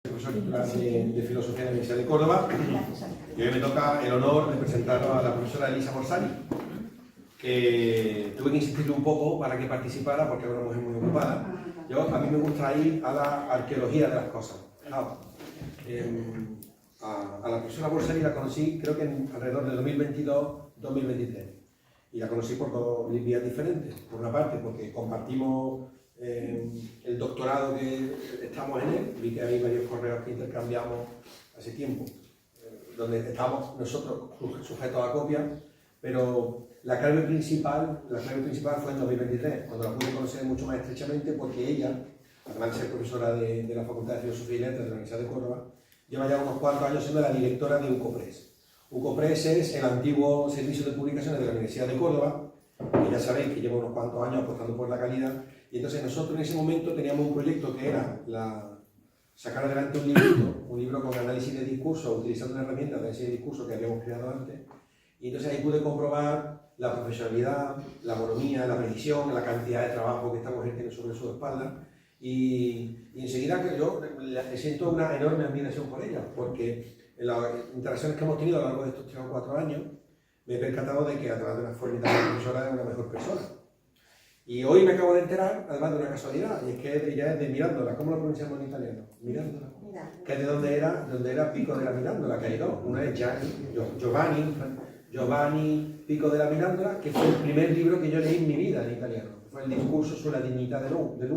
Profesor titular de Filosofía de la Universidad de Córdoba, y hoy me toca el honor de presentar a la profesora Elisa Borsari, que tuve que insistirle un poco para que participara porque es una mujer muy ocupada. A mí me gusta ir a la arqueología de las cosas. A la profesora Borsari la conocí creo que alrededor del 2022-2023, y la conocí por dos vías diferentes. Por una parte porque compartimos el doctorado que estamos en él, vi que hay varios correos que intercambiamos hace tiempo, donde estamos nosotros sujetos a copia, pero la clave principal fue en 2023, cuando la pude conocer mucho más estrechamente, porque ella, además de ser profesora de la Facultad de Filosofía y Letras de la Universidad de Córdoba, lleva ya unos 4 años siendo la directora de UCOPRES. UCOPRES es el antiguo servicio de publicaciones de la Universidad de Córdoba, que ya sabéis que lleva unos cuantos años apostando por la calidad, y entonces nosotros en ese momento teníamos un proyecto que era sacar adelante un libro con análisis de discurso, utilizando una herramienta de análisis de discurso que habíamos creado antes, y entonces ahí pude comprobar la profesionalidad, la bonomía, la precisión, la cantidad de trabajo que esta mujer tiene sobre su espalda, y enseguida que yo le siento una enorme admiración por ella, porque en las interacciones que hemos tenido a lo largo de estos 3 o 4 años, me he percatado de que a través de una formidable profesora es una mejor persona. Y hoy me acabo de enterar, además de una casualidad, y es que ella es de Mirándola. ¿Cómo lo pronunciamos en italiano? Mirándola. Que es de donde era Pico de la Mirándola, que hay dos. Una es Giovanni Pico de la Mirándola, que fue el primer libro que yo leí en mi vida en italiano. Fue el discurso sobre la dignidad del hombre.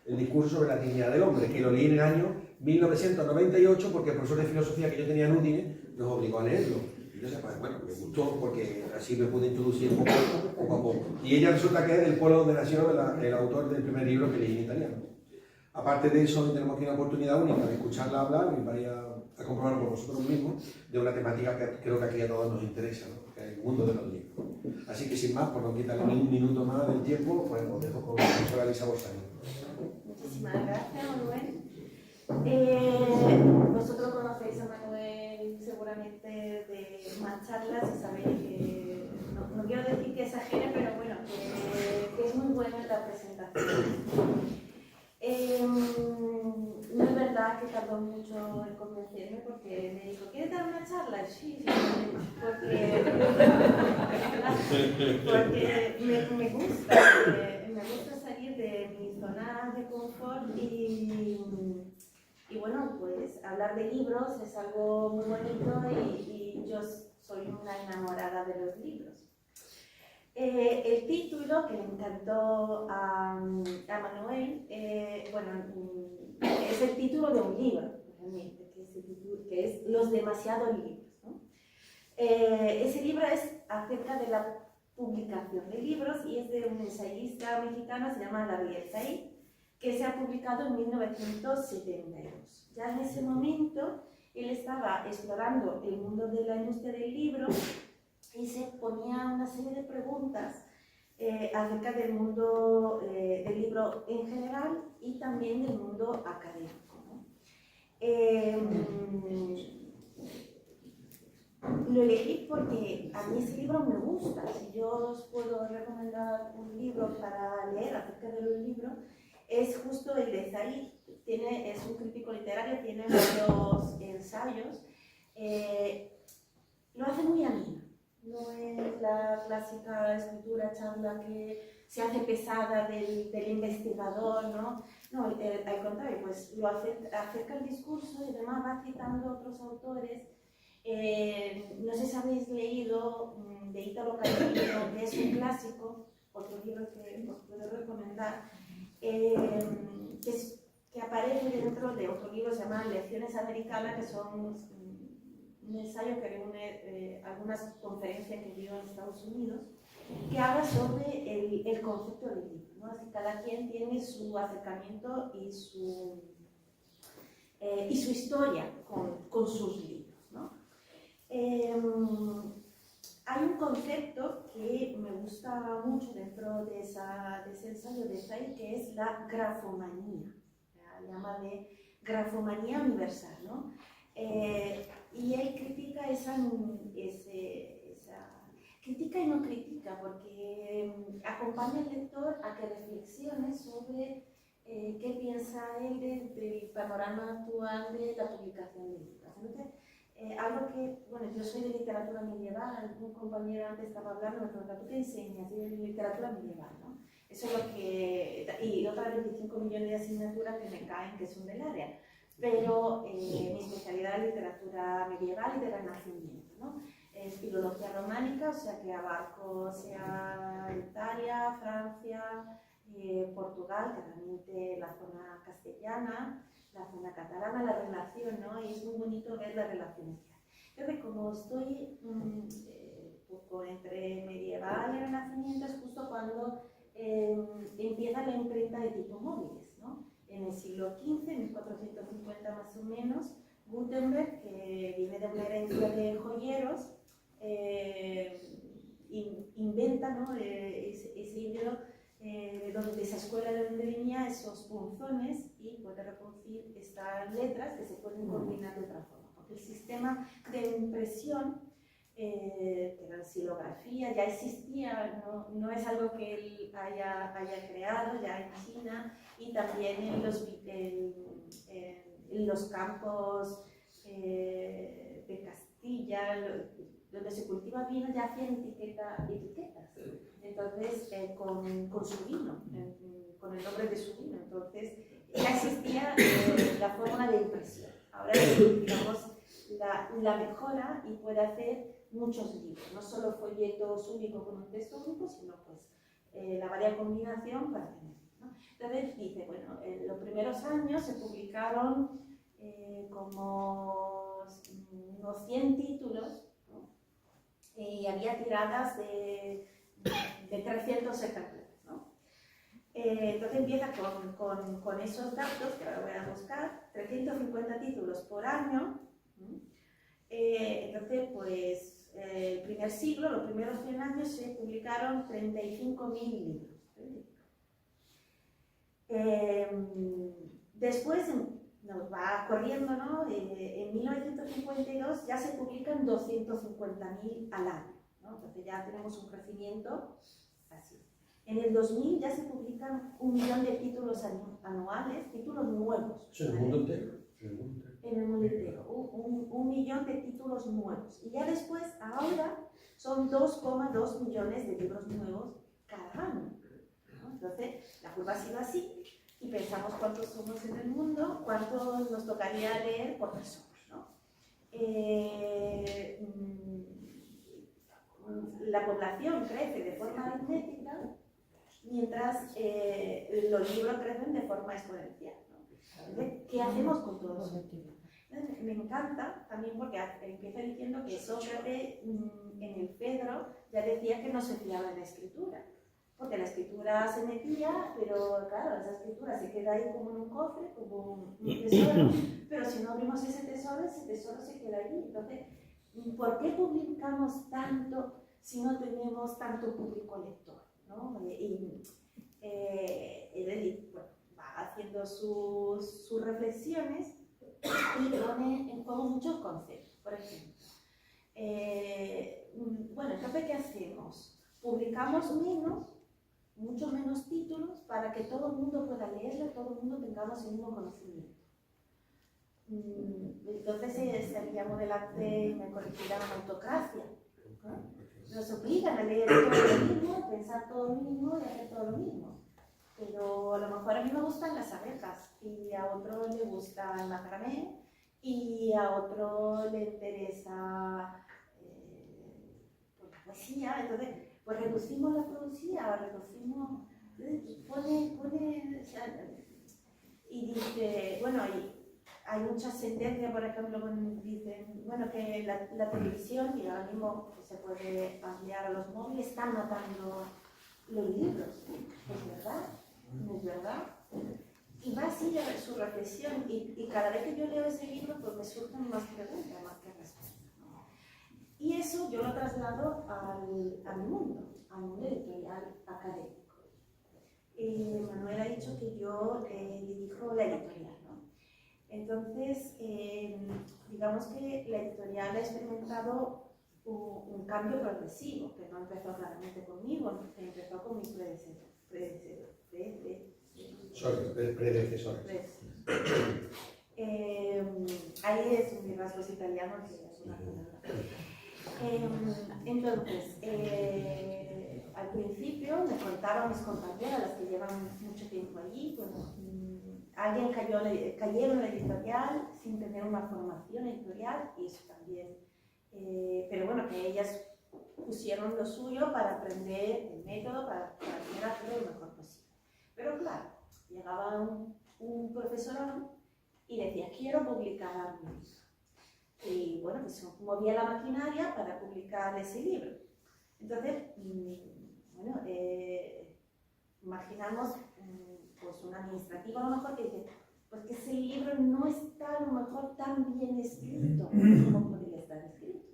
El discurso sobre la dignidad del hombre, que lo leí en el año 1998 porque el profesor de filosofía que yo tenía en Udine nos obligó a leerlo. Entonces, pues, bueno, me gustó porque así me pude introducir poco a poco. Y ella resulta que es del pueblo donde nació el autor del primer libro que leí en italiano. Aparte de eso, tenemos aquí una oportunidad única de escucharla hablar y vais a comprobar por vosotros mismos de una temática que creo que aquí a todos nos interesa, ¿no? Que es el mundo de los libros. Así que sin más, por no quitarle ni un minuto más del tiempo, pues os dejo con la profesora Elisa Borsari. Muchísimas gracias, Manuel. Vosotros conocéis a Manuel seguramente de más charlas y sabéis que, no quiero decir que exagere, pero bueno, que es muy buena en la presentación. No es verdad que tardó mucho en convencerme porque me dijo, ¿quieres dar una charla? Sí, porque me gusta salir de mi zona de confort y bueno, pues hablar de libros es algo muy bonito y yo soy una enamorada de los libros. El título que le encantó a Manuel, es el título de un libro, realmente, que es Los demasiados libros, ¿no? Ese libro es acerca de la publicación de libros y es de un ensayista mexicano, se llama Gabriel Said, que se ha publicado en 1972. Ya en ese momento él estaba explorando el mundo de la industria del libro y se ponía una serie de preguntas acerca del mundo del libro en general y también del mundo académico, ¿no? Lo elegí porque a mí ese libro me gusta. Si yo os puedo recomendar un libro para leer acerca de los libros, es justo el de Said. Es un crítico literario, tiene varios ensayos. Lo hace muy ameno. No es la clásica escritura charla que se hace pesada del investigador, ¿no? No, al contrario, pues lo acerca el discurso y además va citando otros autores. No sé si habéis leído de Italo Calvino, que es un clásico, otro libro que os puedo recomendar, que aparece dentro de otro libro que se llama Lecciones Americanas, que son un ensayo que reúne algunas conferencias que dio en Estados Unidos, que habla sobre el concepto del libro, ¿no? Así cada quien tiene su acercamiento y su historia con sus libros, ¿no? Hay un concepto que me gusta mucho dentro de ese ensayo de Said, que es la grafomanía, la llama de grafomanía universal, ¿no? Y él critica critica y no critica, porque acompaña al lector a que reflexione sobre qué piensa él del panorama actual de la publicación de libros. Entonces, algo que, bueno, yo soy de literatura medieval, un compañero antes estaba hablando, me preguntaba, ¿tú qué enseñas? Yo de literatura medieval, ¿no? Eso es lo que, y otras 25 millones de asignaturas que me caen que son del área, pero mi especialidad es literatura medieval y del Renacimiento, ¿no? Es filología románica, o sea que abarco sea Italia, Francia, Portugal, que realmente la zona castellana, la zona catalana, la relación, ¿no? Y es muy bonito ver las relaciones que hay. Entonces, como estoy poco entre medieval y renacimiento, es justo cuando empieza la imprenta de tipo móviles, ¿no? En el siglo XV, en 1450 más o menos, Gutenberg, que viene de una herencia de joyeros, inventa, ¿no? ese hilo de esa escuela de donde venía esos punzones y puede reproducir estas letras que se pueden combinar de otra forma. Porque el sistema de impresión, que la xilografía, ya existía, no es algo que él haya creado ya en China, y también en los campos de Castilla, donde se cultiva vino, ya hacían etiquetas. Entonces, con su vino, con el nombre de su vino. Entonces, ya existía la fórmula de impresión. Ahora, digamos, la mejora y puede hacer muchos libros, no solo folletos únicos con un texto único, sino pues la varia combinación para tener, ¿no? Entonces dice, bueno, en los primeros años se publicaron como unos 100 títulos, ¿no? Y había tiradas de 300 ejemplares, ¿no? Entonces empieza con esos datos, que ahora voy a buscar, 350 títulos por año, ¿no? Entonces, pues, el primer siglo, los primeros 100 años, se publicaron 35.000 libros. Después nos va corriendo, ¿no? En 1952 ya se publican 250.000 al año, ¿no? Entonces ya tenemos un crecimiento así. En el 2000 ya se publican 1 millón de títulos anuales, títulos nuevos. ¿Es en el mundo entero? En el mundo entero, 1 millón de títulos nuevos. Y ya después, ahora, son 2,2 millones de libros nuevos cada año, ¿no? Entonces, la curva ha sido así, y pensamos cuántos somos en el mundo, cuántos nos tocaría leer por persona, ¿no? La población crece de forma aritmética, mientras los libros crecen de forma exponencial, ¿no? Entonces, ¿qué hacemos con todo eso? Me encanta también porque empieza diciendo que Sócrates en el Fedro ya decía que no se fiaba de la escritura, porque la escritura se metía, pero claro, esa escritura se queda ahí como en un cofre, como un tesoro, pero si no abrimos ese tesoro se queda allí. Entonces, ¿por qué publicamos tanto si no tenemos tanto público lector, ¿no? Él va haciendo sus reflexiones y pone en juego muchos conceptos. Por ejemplo, bueno, entonces, ¿qué hacemos? Publicamos mucho menos títulos para que todo el mundo pueda leerlo, todo el mundo tengamos el mismo conocimiento. Entonces estaríamos delante, me corregirá, una autocracia, ¿no? Nos obligan a leer todo lo mismo, pensar todo lo mismo y hacer todo lo mismo. Pero a lo mejor a mí me gustan las abejas y a otro le gusta el macramé y a otro le interesa la poesía. Entonces, pues reducimos la poesía, y dice, bueno, hay muchas sentencias, por ejemplo, donde dicen, bueno, que la televisión, y ahora mismo se puede ampliar a los móviles, están matando los libros. ¿Es verdad? ¿No es verdad? Y va así su reflexión, y cada vez que yo leo ese libro, pues me surgen más preguntas, más que respuestas, ¿no? Y eso yo lo traslado al mundo editorial académico. Manuel ha dicho que yo dirijo la editorial, ¿no? Entonces, digamos que la editorial ha experimentado un cambio progresivo, que no empezó claramente conmigo, que empezó con mis predecesores. Ahí es un rasgos italiano que es una palabra. Entonces, al principio me contaron mis compañeras, las que llevan mucho tiempo allí, bueno, alguien cayeron en la editorial sin tener una formación editorial, y eso también, pero bueno, que ellas pusieron lo suyo para aprender el método, para poder hacerlo lo mejor posible. Pero claro, llegaba un profesor y decía, quiero publicar algo. Y bueno, pues movía la maquinaria para publicar ese libro. Entonces, bueno, imaginamos pues un administrativo a lo mejor que dice, pues que ese libro no está a lo mejor tan bien escrito como podría estar escrito.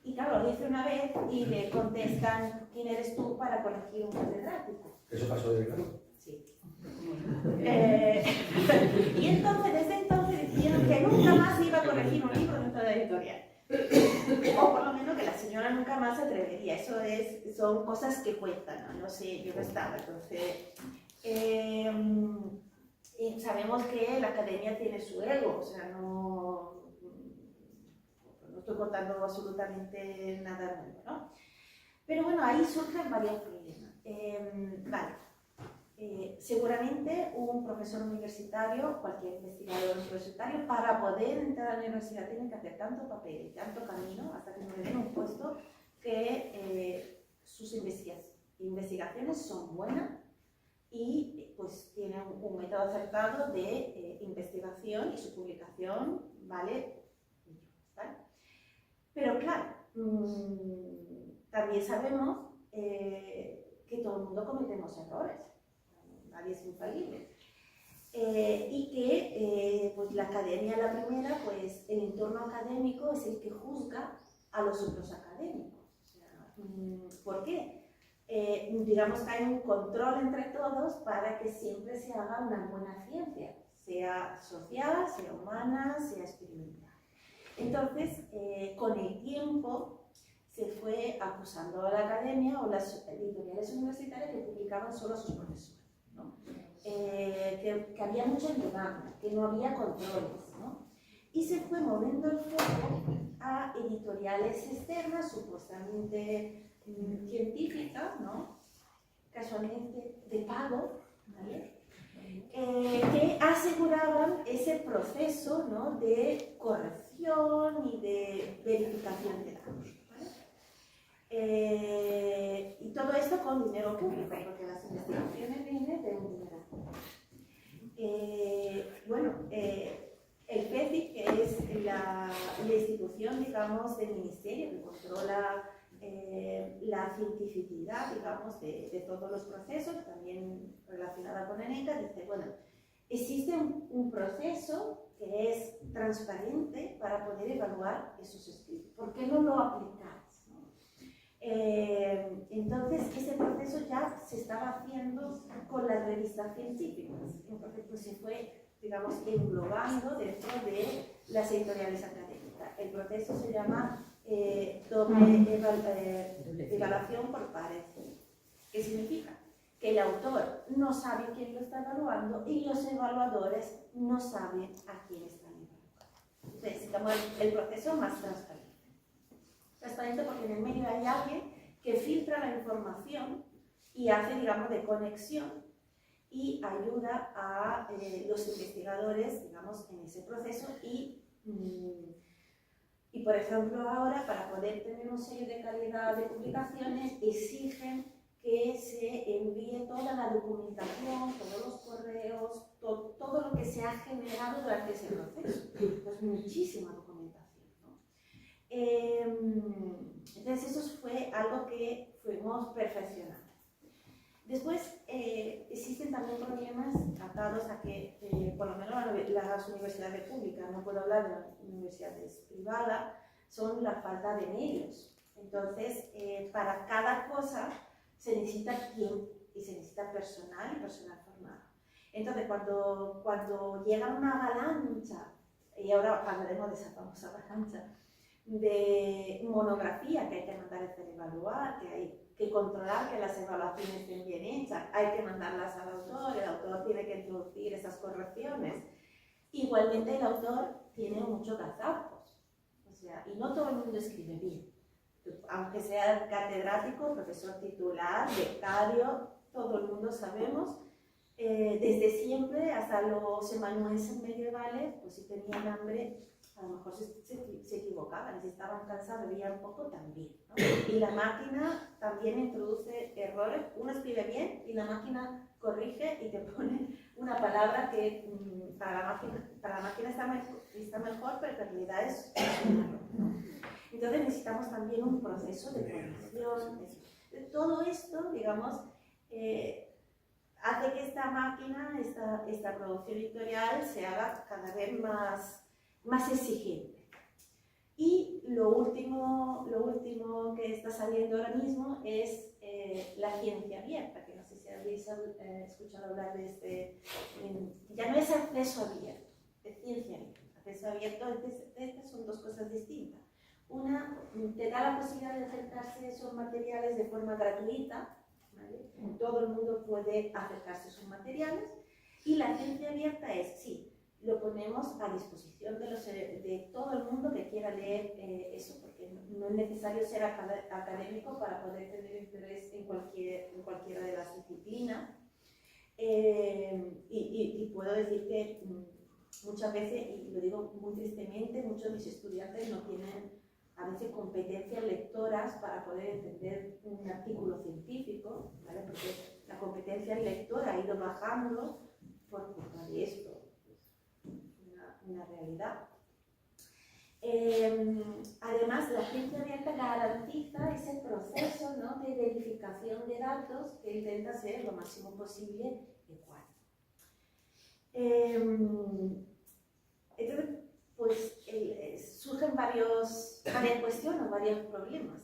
Y claro, lo dice una vez y le contestan, ¿quién eres tú para corregir un catedrático? ¿Eso pasó de verdad? Sí. Y entonces, desde entonces dijeron que nunca más iba a corregir un libro dentro de la editorial. O por lo menos que la señora nunca más se atrevería. Son cosas que cuentan, ¿no? No sé, yo no estaba. Entonces, sabemos que la academia tiene su ego, o sea, no estoy contando absolutamente nada nuevo, ¿no? Pero bueno, ahí surgen varios problemas. Seguramente un profesor universitario, cualquier investigador universitario, para poder entrar a la universidad tiene que hacer tanto papel y tanto camino hasta que no le den un puesto que sus investigaciones son buenas y pues tienen un método acertado de investigación y su publicación vale. Pero claro, también sabemos que todo el mundo cometemos errores. Nadie es infalible. Y que pues la academia, la primera, pues el entorno académico es el que juzga a los otros académicos. O sea, ¿por qué? Digamos que hay un control entre todos para que siempre se haga una buena ciencia, sea social, sea humana, sea experimental. Entonces, con el tiempo, se fue acusando a la academia o las editoriales universitarias que publicaban solo a sus profesores. ¿No? Que había mucha endogama, que no había controles, ¿no? Y se fue moviendo el foco a editoriales externas, supuestamente científicas, ¿no? Casualmente de pago, ¿vale? Que aseguraban ese proceso, ¿no? De corrección y de verificación de datos. Y todo esto con dinero público, porque las investigaciones vienen de un dinero público. Bueno, el FECIC, que es la institución, digamos, del ministerio que controla la cientificidad, digamos, de todos los procesos, también relacionada con ENECA, dice, bueno, existe un proceso que es transparente para poder evaluar esos escritos. ¿Por qué no lo aplicáis? Entonces, ese proceso ya se estaba haciendo con las revistas científicas. Entonces, pues se fue, digamos, englobando dentro de las editoriales académicas. El proceso se llama doble evaluación por pares. ¿Qué significa? Que el autor no sabe quién lo está evaluando y los evaluadores no saben a quién están evaluando. Necesitamos el proceso más transparente. Transparente porque en el medio hay alguien que filtra la información y hace, digamos, de conexión y ayuda a los investigadores, digamos, en ese proceso y, por ejemplo, ahora para poder tener un sello de calidad de publicaciones exigen que se envíe toda la documentación, todos los correos, todo lo que se ha generado durante ese proceso. Pues muchísima documentación. Entonces eso fue algo que fuimos perfeccionando. Después existen también problemas atados a que, por lo menos las universidades públicas, no puedo hablar de las universidades privadas, son la falta de medios. Entonces, para cada cosa se necesita tiempo y se necesita personal y personal formado. Entonces, cuando llega una avalancha, y ahora hablaremos de esa famosa avalancha, de monografía que hay que mandar a hacer evaluar, que que controlar que las evaluaciones estén bien hechas, hay que mandarlas al autor, el autor tiene que introducir esas correcciones. Igualmente el autor tiene muchos gazapos, o sea, y no todo el mundo escribe bien. Aunque sea catedrático, profesor titular, becario, todo el mundo sabemos, desde siempre hasta los emanuenses medievales, pues si tenían hambre, a lo mejor se equivocaban, y si estaban cansados, bebían poco también, ¿no? Y la máquina también introduce errores, uno escribe bien y la máquina corrige y te pone una palabra que para la máquina está mejor, pero en realidad es un error, ¿no? Entonces necesitamos también un proceso de corrección. Todo esto, digamos, hace que esta máquina, esta producción editorial se haga cada vez más exigente. Y lo último que está saliendo ahora mismo es la ciencia abierta, que no sé si habéis escuchado hablar de este. Ya no es acceso abierto, es ciencia abierta. Acceso abierto, estas son dos cosas distintas. Una, te da la posibilidad de acercarse a esos materiales de forma gratuita, ¿vale? Todo el mundo puede acercarse a esos materiales, y la ciencia abierta es, sí, lo ponemos a disposición de todo el mundo que quiera leer eso, porque no es necesario ser académico para poder tener interés en cualquiera de las disciplinas. Y puedo decir que muchas veces, y lo digo muy tristemente, muchos de mis estudiantes no tienen a veces competencias lectoras para poder entender un artículo científico, ¿vale? Porque la competencia lectora ha ido bajando por culpa de esto. Una realidad. Además, la ciencia abierta garantiza ese proceso, ¿no?, de verificación de datos que intenta ser lo máximo posible ecuánime. Entonces, pues surgen varias cuestiones, varios problemas.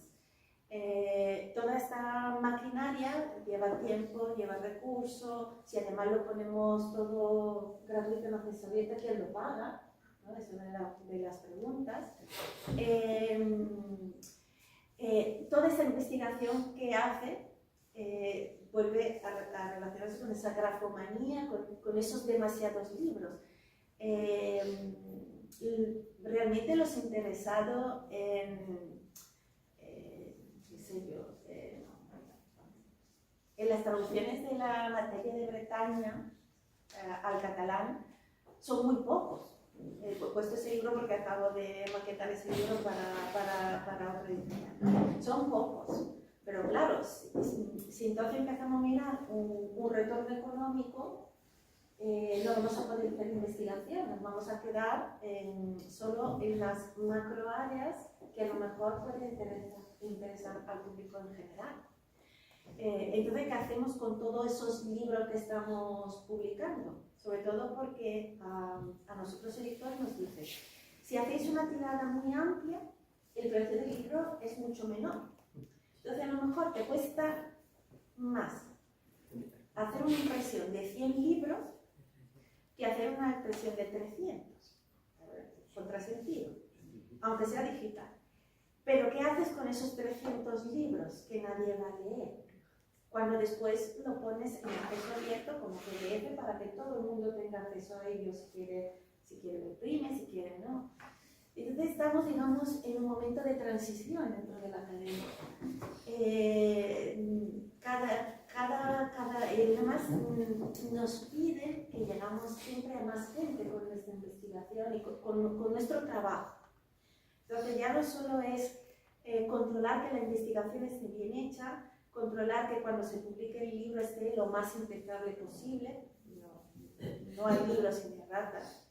Toda esta maquinaria lleva tiempo, lleva recursos, si además lo ponemos todo gratuito en acceso abierto, ¿quién lo paga? ¿No? Es una de las preguntas. Toda esa investigación que hace vuelve a relacionarse con esa grafomanía, con esos demasiados libros. Realmente los interesados en las traducciones de la materia de Bretaña al catalán son muy pocos. He puesto ese libro porque acabo de maquetar ese libro para otra editorial, ¿no? Son pocos, pero claro, si entonces empezamos a mirar un retorno económico, no vamos a poder hacer investigación, nos vamos a quedar solo en las macro áreas que a lo mejor pueden interesar al público en general. Entonces, ¿qué hacemos con todos esos libros que estamos publicando? Sobre todo porque a nosotros editores nos dicen, si hacéis una tirada muy amplia, el precio del libro es mucho menor. Entonces, a lo mejor te cuesta más hacer una impresión de 100 libros que hacer una impresión de 300. Contrasentido, aunque sea digital. Pero ¿qué haces con esos 300 libros que nadie va a leer? Cuando después lo pones en acceso abierto como PDF para que todo el mundo tenga acceso a ellos, si quiere lo imprime, si quiere no. Entonces estamos, digamos, en un momento de transición dentro de la academia. Además nos piden que llegamos siempre a más gente con nuestra investigación y con nuestro trabajo. Entonces ya no solo es controlar que la investigación esté bien hecha, controlar que cuando se publique el libro esté lo más impecable posible, no hay libros sin erratas.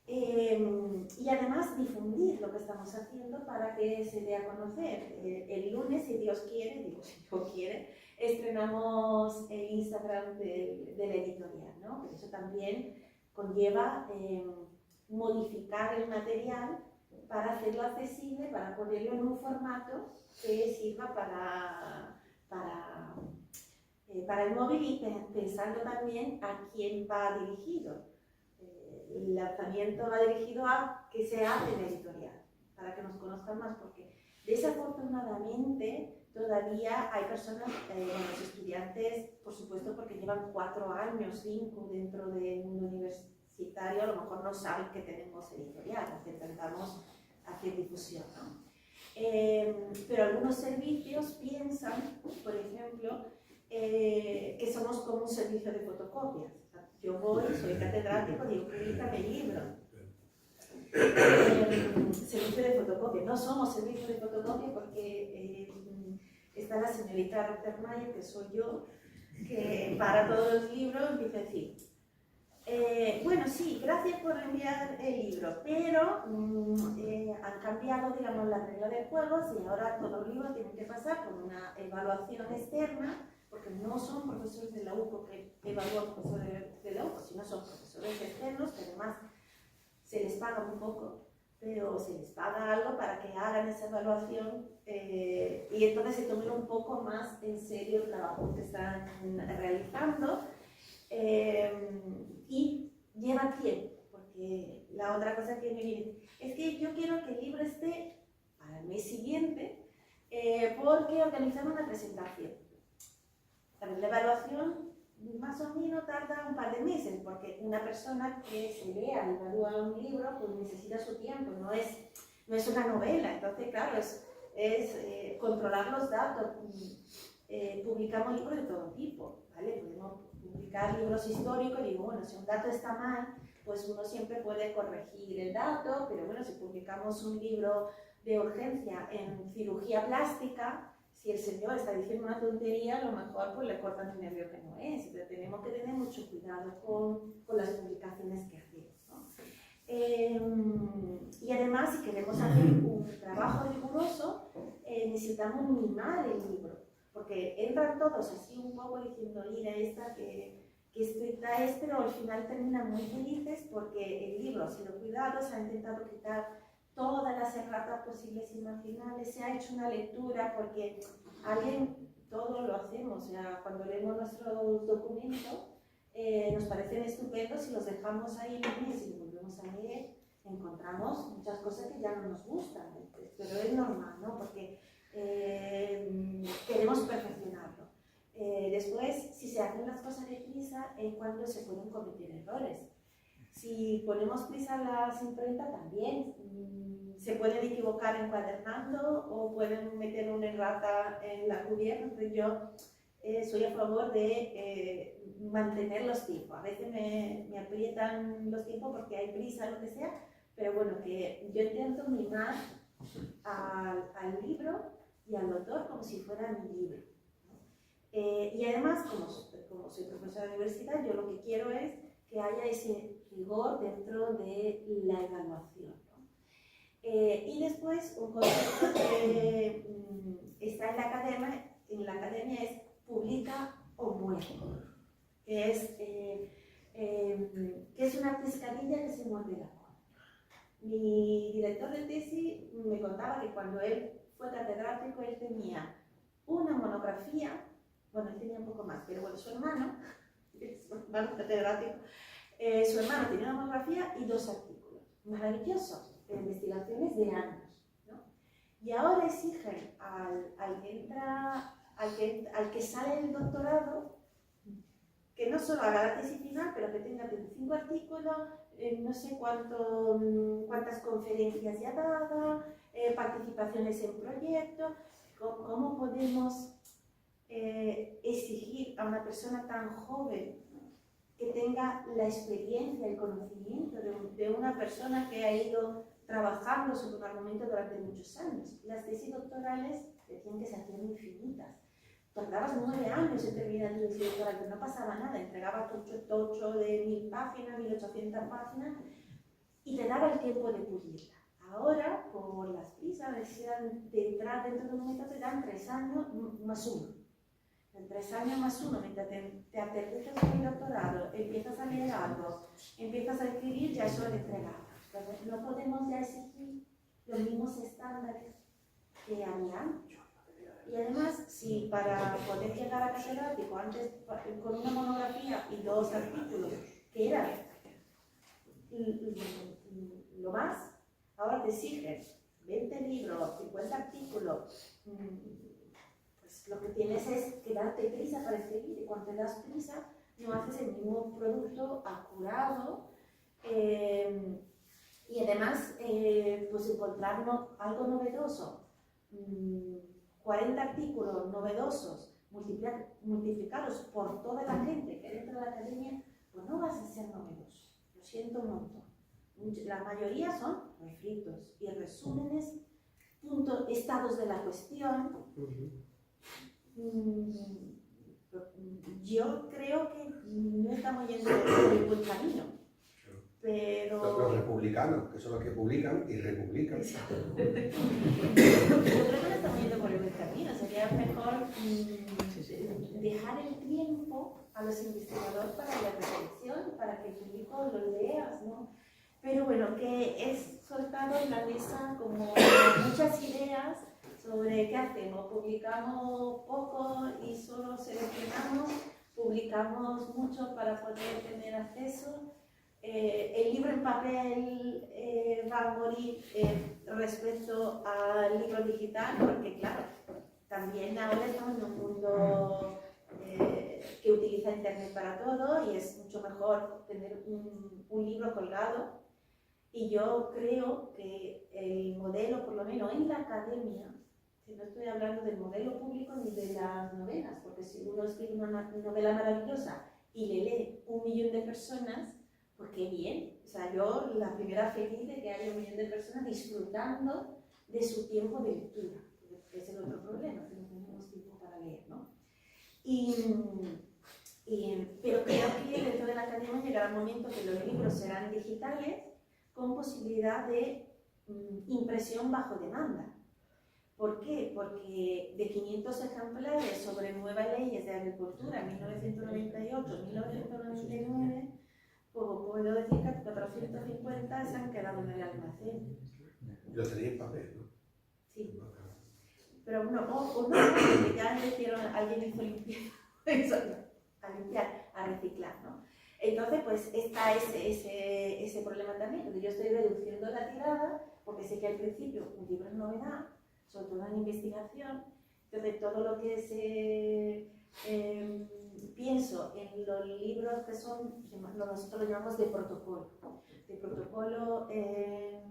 Y además difundir lo que estamos haciendo para que se dé a conocer. El lunes, si Dios quiere, estrenamos el Instagram de la editorial, ¿no? Pero eso también conlleva modificar el material para hacerlo accesible, para ponerlo en un formato que sirva para el móvil y pensando también a quién va dirigido. El lanzamiento va dirigido a que se hable en editorial, para que nos conozcan más, porque desafortunadamente todavía hay personas, los estudiantes, por supuesto, porque llevan 4 años, 5 dentro del mundo universitario, a lo mejor no saben que tenemos editorial, que intentamos hacer difusión, ¿no? Pero algunos servicios piensan, por ejemplo, que somos como un servicio de fotocopias. O sea, yo voy, soy catedrático, digo, públicame el libro. Servicio de fotocopia. No somos servicio de fotocopia porque está la señorita Rottermeier, que soy yo, que para todos los libros dice decir, bueno, sí, gracias por enviar el libro, pero han cambiado, digamos, la regla del juego y ahora todos los libros tienen que pasar por una evaluación externa, porque no son profesores de la UCO que evalúan profesores de la UCO, sino son profesores externos que además se les paga muy poco, pero se les paga algo para que hagan esa evaluación y entonces se tomen un poco más en serio el trabajo que están realizando. Y lleva tiempo, porque la otra cosa que me viene es que yo quiero que el libro esté para el mes siguiente porque organizamos una presentación. También la evaluación más o menos tarda un par de meses, porque una persona que se lea y evalúa un libro pues necesita su tiempo, no es una novela, entonces claro, es controlar los datos. Publicamos libros de todo tipo, ¿vale? Podemos publicar libros históricos y digo, bueno, si un dato está mal, pues uno siempre puede corregir el dato, pero bueno, si publicamos un libro de urgencia en cirugía plástica, si el señor está diciendo una tontería, a lo mejor pues le cortan el nervio que no es. Entonces tenemos que tener mucho cuidado con las publicaciones que hacemos, ¿no? Y además, si queremos hacer un trabajo riguroso, necesitamos mimar el libro, porque entran todos así un poco diciendo, mira esta que estricta es, pero al final terminan muy felices porque el libro ha sido cuidado, se ha intentado quitar todas las erratas posibles y marginales, se ha hecho una lectura porque alguien, todo lo hacemos, o sea, cuando leemos nuestros documentos nos parecen estupendos y los dejamos ahí en el mes y los volvemos a leer, encontramos muchas cosas que ya no nos gustan, pero es normal, ¿no? Porque queremos perfeccionarlo. Después, si se hacen las cosas deprisa, es cuando se pueden cometer errores. Si ponemos prisa a las imprentas, también se pueden equivocar encuadernando o pueden meter una errata en la cubierta. Entonces yo soy a favor de mantener los tiempos. A veces me aprietan los tiempos porque hay prisa, lo que sea, pero bueno, que yo intento mimar al libro y al autor como si fuera mi libro. Y además, como soy profesora de universidad, yo lo que quiero es que haya ese rigor dentro de la evaluación, ¿no? Y después, un concepto que está en la academia es publica o muere, que es una pescadilla que se muerde la cola. Mi director de tesis me contaba que cuando él fue catedrático, él tenía una monografía, bueno, él tenía un poco más, pero bueno, su hermano catedrático, su hermano tenía una monografía y 2 artículos maravillosos de investigaciones de años, ¿no? Y ahora exigen al que sale del doctorado que no solo haga la tesis final, pero que tenga 25 artículos, no sé cuántas conferencias ya dadas, participaciones en proyectos. ¿Cómo podemos exigir a una persona tan joven que tenga la experiencia, el conocimiento de una persona que ha ido trabajando sobre un argumento durante muchos años? Las tesis doctorales decían que se hacían infinitas. Tardabas 9 años en terminar tu tesis doctoral, pero no pasaba nada. Entregabas tu tocho de 1000 páginas, 1800 páginas y te daba el tiempo de pulirla. Ahora, por las prisas, la necesidad de entrar dentro de un momento, te dan 3 años más 1. En 3 años más 1, mientras te aterrizas en el doctorado, empiezas a leer algo, empiezas a escribir, ya eso lo entregado. Entonces, no podemos ya exigir los mismos estándares que habían. Y además, si para poder llegar a catedrático, antes con una monografía y 2 artículos, que era lo más, ahora te exigen 20 libros, 50 artículos, lo que tienes es que darte prisa para escribir, y cuando te das prisa no haces el mismo producto acurado, y además pues encontrar algo novedoso, 40 artículos novedosos, multiplicarlos por toda la gente que hay dentro de la academia, pues no vas a ser novedoso, lo siento un montón. La mayoría son refritos y resúmenes, estados de la cuestión. Yo creo que no estamos yendo por el buen camino, pero... Los republicanos, que son los que publican y republican. Yo creo que no estamos yendo por el buen camino. Sería mejor dejar el tiempo a los investigadores para la reflexión, para que el público lo lea, ¿no? Pero bueno, que es soltado en la mesa como muchas ideas sobre qué hacemos. Publicamos poco y solo seleccionamos, publicamos mucho para poder tener acceso. El libro en papel va a morir respecto al libro digital, porque claro, también ahora estamos en un mundo que utiliza internet para todo y es mucho mejor tener un libro colgado. Y yo creo que el modelo, por lo menos en la academia, no estoy hablando del modelo público ni de las novelas, porque si uno escribe una novela maravillosa y le lee 1 millón de personas, pues qué bien. O sea, yo la primera feliz de que haya 1 millón de personas disfrutando de su tiempo de lectura, que es el otro problema, que no tenemos tiempo para leer, ¿no? Pero creo que dentro de la academia llegará un momento que los libros serán digitales con posibilidad de impresión bajo demanda. ¿Por qué? Porque de 500 ejemplares sobre nuevas leyes de agricultura, 1998-1999, pues puedo decir que 450 se han quedado en el almacén. Y lo tenéis en papel, ¿no? Sí. Pero no, porque ya alguien hizo limpiar, a reciclar, ¿no? Entonces, pues está ese problema también, donde yo estoy reduciendo la tirada, porque sé que al principio un libro es novedad, sobre todo en investigación, entonces todo lo que pienso en los libros que son, nosotros lo llamamos de protocolo. De protocolo en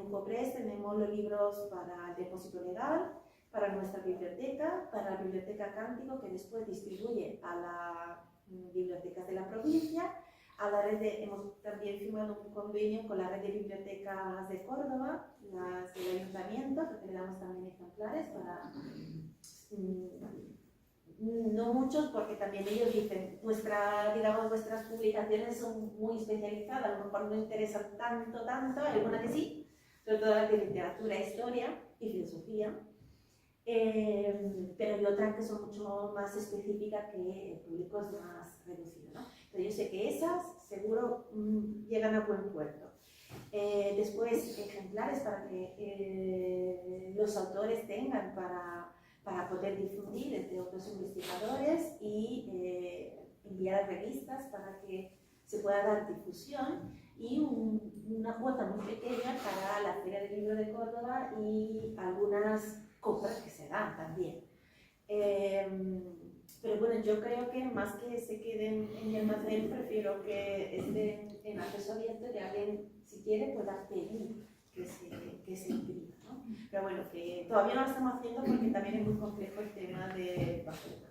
UCOPRES tenemos los libros para el depósito legal, para nuestra biblioteca, para la biblioteca Cántico, que después distribuye a las bibliotecas de la provincia, a la red hemos también firmado un convenio con la red de bibliotecas de Córdoba, las del ayuntamiento, porque le damos también ejemplares para... no muchos, porque también ellos dicen, vuestras publicaciones son muy especializadas, a lo mejor no interesan tanto, algunas que sí, sobre todo las de literatura, historia y filosofía, pero hay otras que son mucho más específicas que el público es más reducido, ¿no? Pero yo sé que esas seguro llegan a buen puerto. Después, ejemplares para que los autores tengan para poder difundir entre otros investigadores y enviar a revistas para que se pueda dar difusión, y una cuota muy pequeña para la Feria del Libro de Córdoba y algunas compras que se dan también. Pero bueno, yo creo que más que se queden en el almacén, prefiero que estén en acceso abierto y que alguien, si quiere, pueda pedir que se imprima, ¿no? Pero bueno, que todavía no lo estamos haciendo porque también es muy complejo el tema de papel.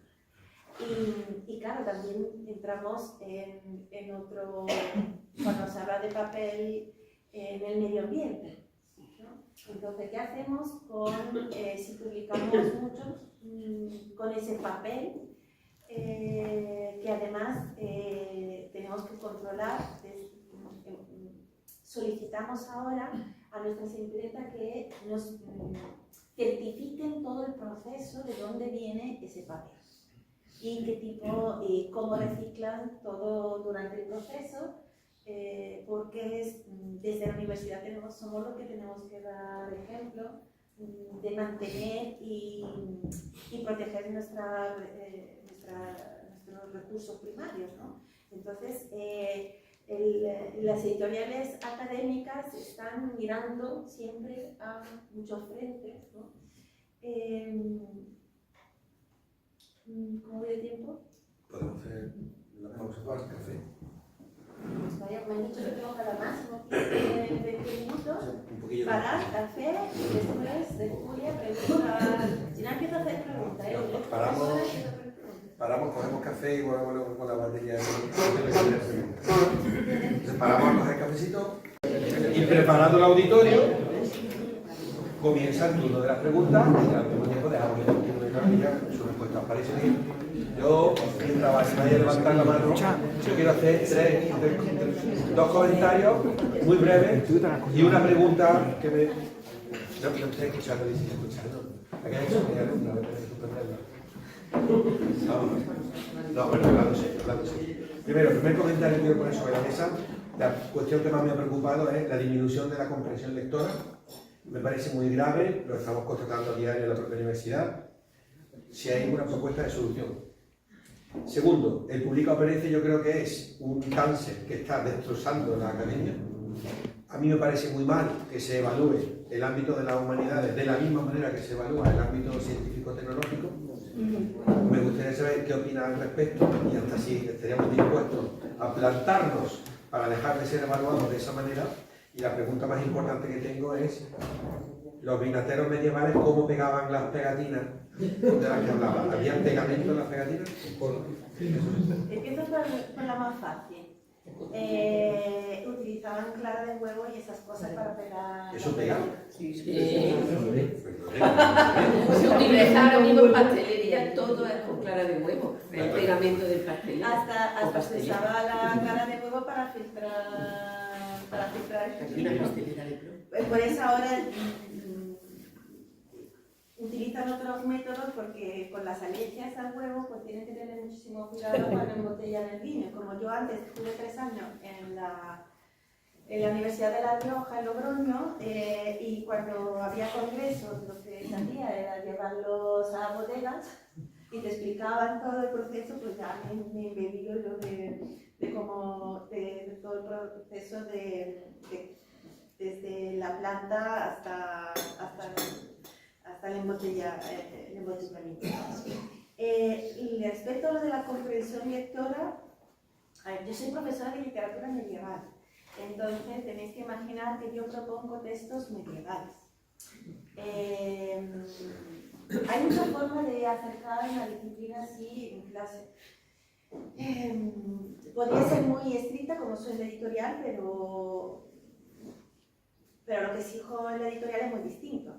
Y claro, también entramos en otro, cuando se habla de papel, en el medio ambiente, ¿no? Entonces, ¿qué hacemos si publicamos mucho con ese papel? Que además tenemos que controlar. Solicitamos ahora a nuestras impretas que nos certifiquen todo el proceso de dónde viene ese papel y qué tipo, cómo reciclan todo durante el proceso, porque desde la universidad somos los que tenemos que dar ejemplo de mantener y proteger nuestros recursos primarios, ¿no? Entonces, las editoriales académicas están mirando siempre a muchos frentes, ¿no? ¿Cómo voy de tiempo? Podemos hacer la pausa para el café. Pues vaya, me han dicho que tengo cada máximo 20 minutos. Un poquillo de Parar, café, y después de Julia, pregunta. Si no empiezo a hacer preguntas, ¿eh? Paramos, cogemos café y volvemos luego con la batería. Entonces paramos a coger cafecito y preparando el auditorio, comienza el turno de las preguntas y al mismo tiempo dejamos que el turno de Camila su respuesta. ¿Os parece bien? Yo, mientras se vaya a levantar la mano, yo quiero hacer dos comentarios muy breves y una pregunta que me... No estoy escuchando, ni siquiera escuchando. Aquí hay que suspender una vez, hay que suspenderla. No, bueno, hablando serio. Primero, el primer comentario que quiero poner sobre la mesa, la cuestión que más me ha preocupado es la disminución de la comprensión lectora. Me parece muy grave, lo estamos constatando a diario en la propia universidad. Si hay una propuesta de solución. Segundo, el Publica o Perece yo creo que es un cáncer que está destrozando la academia. A mí me parece muy mal que se evalúe el ámbito de las humanidades de la misma manera que se evalúa el ámbito científico-tecnológico. Me gustaría saber qué opina al respecto y hasta si estaríamos dispuestos a plantarnos para dejar de ser evaluados de esa manera. Y la pregunta más importante que tengo es, los vinateros medievales, ¿cómo pegaban las pegatinas de las que hablaba? ¿Había pegamento en las pegatinas? Empiezo por la más fácil. Utilizaban clara de huevo y esas cosas para pegar. ¿Eso pega? Sí. Se utilizaron en pastelería, todo es con clara de huevo, el pegamento del pastel. Hasta se usaba la clara de huevo para filtrar el Una vino. pastelera de plomo. Por eso ahora utilizan otros métodos porque con las alergias al huevo pues tienen que tener muchísimo cuidado cuando embotellan el vino. Como yo antes tuve 3 años en la Universidad de La Rioja, en Logroño, y cuando había congresos lo que se hacía era llevarlos a bodegas y te explicaban todo el proceso, pues ya me embebí yo de todo el proceso desde la planta hasta el embotellamiento. Y respecto a lo de la comprensión lectora, yo soy profesora de literatura medieval, entonces tenéis que imaginar que yo propongo textos medievales. Hay muchas formas de acercar la disciplina así en clase. Podría ser muy estricta como soy en la editorial, pero lo que exijo en la editorial es muy distinto.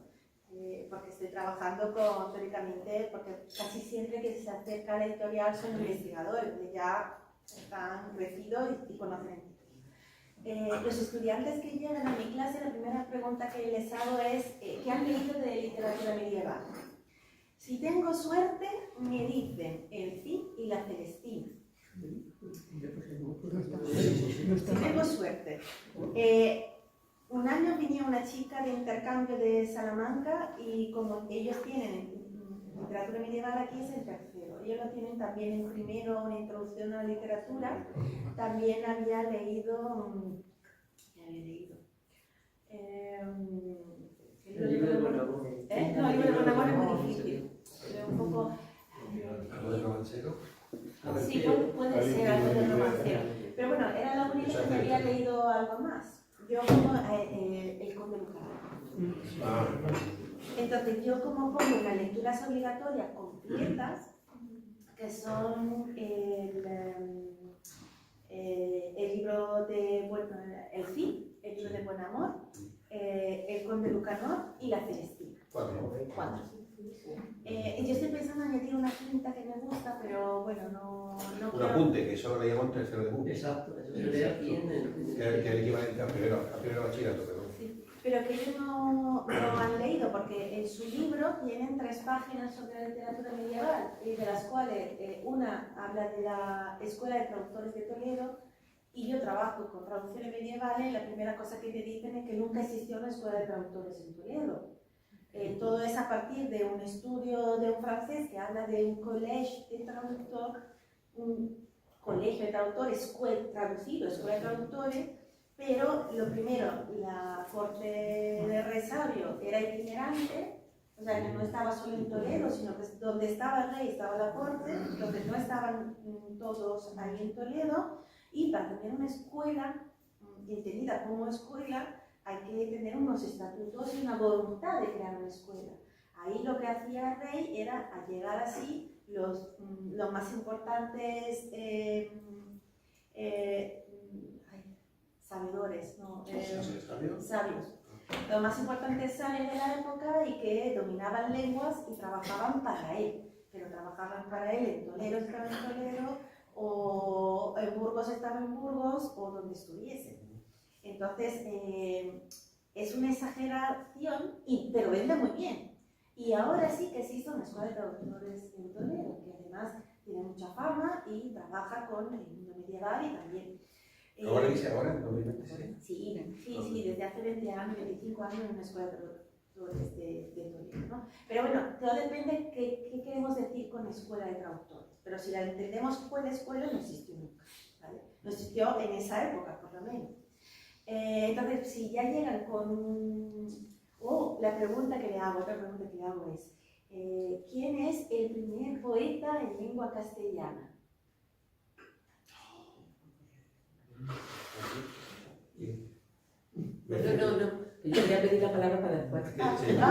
Porque estoy trabajando teóricamente, porque casi siempre que se acerca a la editorial son investigadores, que ya están crecidos y conocen. Los estudiantes que llegan a mi clase, la primera pregunta que les hago es ¿qué han leído de literatura medieval? Si tengo suerte, me dicen el Cid y la Celestina. Si tengo suerte. Un año venía una chica de intercambio de Salamanca y como ellos tienen literatura medieval aquí es el tercero. Ellos lo tienen también en primero, una introducción a la literatura. También había leído... ¿Qué había leído? El libro de Bonamor. No, el libro de Bonamor es muy difícil. Un poco... ¿Algo de romancero? Sí, puede ser algo de romancero. Pero bueno, era la única que me había leído algo más. Yo como el Conde Lucarno. Entonces yo como pongo las lecturas obligatorias completas, que son el libro de, el Cid, el libro de Buen Amor, el Conde Lucanor y la Celestina. 4. 4. Yo estoy pensando en añadir una quinta que me gusta, pero bueno, no Un quiero... apunte, que eso lo leíamos en tercero de BUP. Exacto, eso se lee aquí en el... Que es el equivalente a primero bachillerato, perdón. Sí, pero que ellos no han leído, porque en su libro tienen 3 páginas sobre la literatura medieval, y de las cuales una habla de la Escuela de Traductores de Toledo, y yo trabajo con traducciones medievales. La primera cosa que te dicen es que nunca existió una Escuela de Traductores en Toledo. Todo es a partir de un estudio de un francés que habla de un colegio de traductores, un colegio de traductores traducido, escuela de traductores, pero lo primero, la corte de Resabio era itinerante, O sea, que no estaba solo en Toledo, sino que donde estaba el rey estaba la corte, donde no estaban todos ahí en Toledo, y para tener una escuela entendida como escuela, hay que tener unos estatutos y una voluntad de crear una escuela. Ahí lo que hacía el rey era allegar así los más importantes sabedores, ¿no? Sabios. Los más importantes sabios de la época y que dominaban lenguas y trabajaban para él. Pero trabajaban para él en Toledo, estaba en Toledo, o en Burgos estaba en Burgos, o donde estuviese. Entonces, es una exageración, pero vende muy bien. Y ahora sí que existe una escuela de traductores en Toledo, que además tiene mucha fama y trabaja con el mundo medieval y también... ¿Ahora dice ahora, en 2026? Sí, desde hace 20 años, 25 años en una escuela de traductores de Toledo, ¿no? Pero bueno, todo depende qué queremos decir con escuela de traductores. Pero si la entendemos escuela, no existió nunca, ¿vale? No existió en esa época, por lo menos. Entonces, si ya llegan con... otra pregunta que le hago es, ¿quién es el primer poeta en lengua castellana? No. Yo quería pedir la palabra para después. Sí. Mira,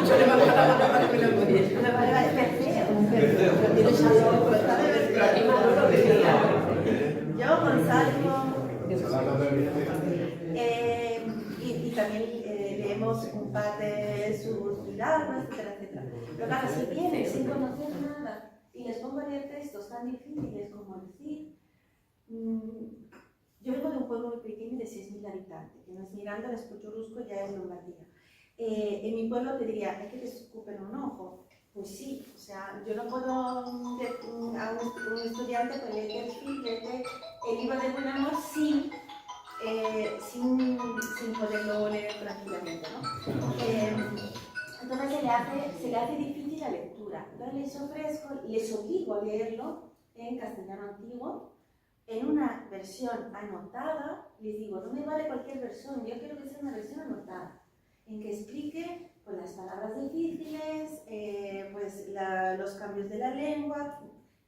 dicho, le bajo la mano para que me lo pudiese. Yo, Gonzalo, y también leemos un par de sus milagros, etcétera. Pero claro, si vienen sin conocer nada y les pongo a leer textos tan difíciles como decir, yo vengo de un pueblo muy pequeño de 6.000 habitantes, que no es Miranda, es Pochurusco, ya es Lombardía. En mi pueblo te diría, ¿es que te escupen un ojo? Pues sí, o sea, yo no puedo a un estudiante que lee el libro de buen amor sin poderlo leer tranquilamente, ¿no? Entonces se le hace difícil la lectura. Entonces les obligo a leerlo en castellano antiguo, en una versión anotada. Les digo, no me vale cualquier versión, yo quiero que sea una versión anotada, en que explique pues, las palabras difíciles, los cambios de la lengua.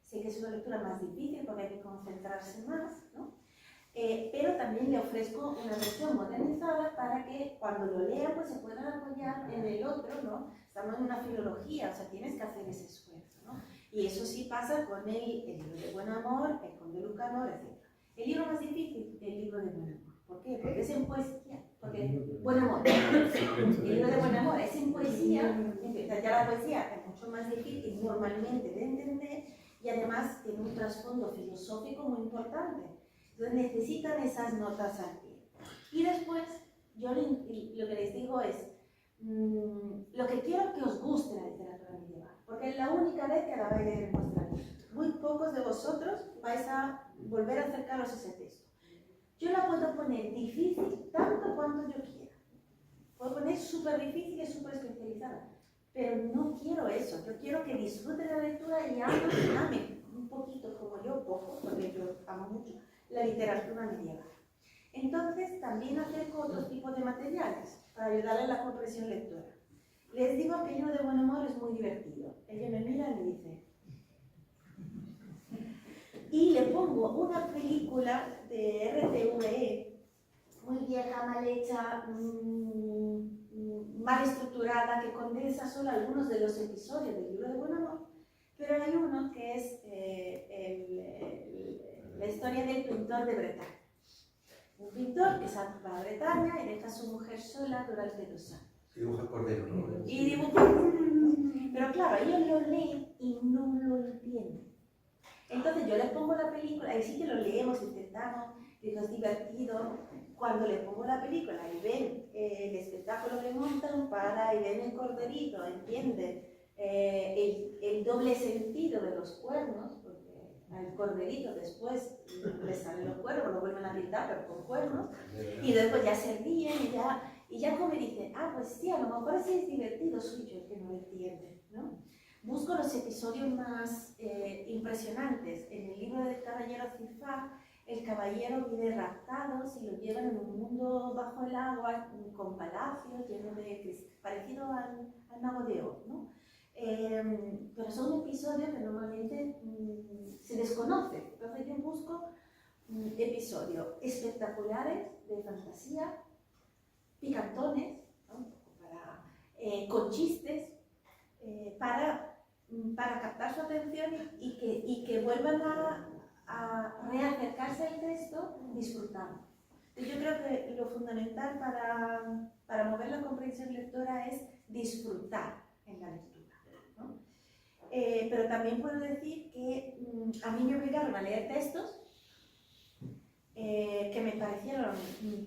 Sé que es una lectura más difícil porque hay que concentrarse más, ¿no? Pero también le ofrezco una versión modernizada para que cuando lo lea pues se puedan apoyar en el otro, ¿no? Estamos en una filología, o sea, tienes que hacer ese esfuerzo, ¿no? Y eso sí pasa con el libro de Buen Amor, el Conde Lucanor, etc. El libro más difícil, el libro de Buen Amor. ¿Por qué? Porque es en poesía, porque Buen Amor. El libro de Buen Amor es en poesía, ya la poesía es mucho más difícil normalmente de entender y además tiene un trasfondo filosófico muy importante. Entonces necesitan esas notas al pie. Y después, yo lo que les digo es, lo que quiero que os guste la literatura medieval, porque es la única vez que la vais a leer en vuestra vida. Muy pocos de vosotros vais a volver a acercaros a ese texto. Yo la puedo poner difícil tanto cuanto yo quiera. Puedo poner súper difícil y súper especializada, pero no quiero eso. Yo quiero que disfruten la lectura y amen un poquito como yo, poco, porque yo amo mucho la literatura medieval. Entonces, también acerco otros tipos de materiales para ayudarle a la comprensión lectora. Les digo que el libro de Buen Amor es muy divertido. Ella me mira y me dice... Y le pongo una película de RTVE, muy vieja, mal hecha, mal estructurada, que condensa solo algunos de los episodios del libro de Buen Amor, pero hay uno que es la historia del pintor de Bretaña. Un pintor que sale para Bretaña y deja a su mujer sola durante 2 años. Y dibuja el cordero, ¿no? Y dibuja... Pero claro, ellos lo leen y no lo entienden. Entonces yo les pongo la película, y sí que lo leemos, intentamos, digo, es divertido. Cuando les pongo la película y ven el espectáculo que montan, para y ven el corderito, entienden el doble sentido de los cuernos, porque al corderito después le salen los cuernos, lo vuelven a pintar, pero con cuernos, y después ya se ríen y ya como dicen, ah, pues sí, a lo mejor así es divertido, soy yo el que no lo entiende, ¿no? Busco los episodios más impresionantes. En el libro del Caballero Cifá el caballero vive raptado y lo llevan en un mundo bajo el agua, con palacios llenos de parecido al Mago de Oz, ¿no? Pero son episodios que normalmente se desconocen. Entonces yo busco episodios espectaculares de fantasía, picantones, ¿no? Con chistes, para captar su atención y que vuelvan a reacercarse al texto disfrutando. Yo creo que lo fundamental para mover la comprensión lectora es disfrutar en la lectura, ¿no? Pero también puedo decir que a mí me obligaron a leer textos que me parecieron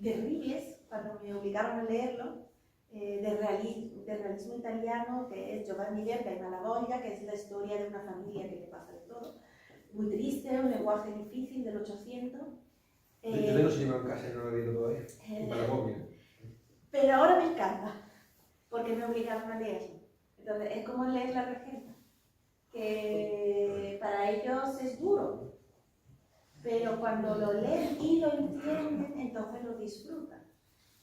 terribles cuando me obligaron a leerlo, de realismo italiano, que es Giovanni Verga y Malavoglia, que es la historia de una familia que le pasa de todo. Muy triste, un lenguaje difícil del 800. Yo tengo ese libro en casa y no lo he leído todavía. Malavoglia. Pero ahora me encanta, porque me obligaron a leerlo. Entonces, es como leer La Regenta, que para ellos es duro, pero cuando lo leen y lo entienden, entonces lo disfrutan.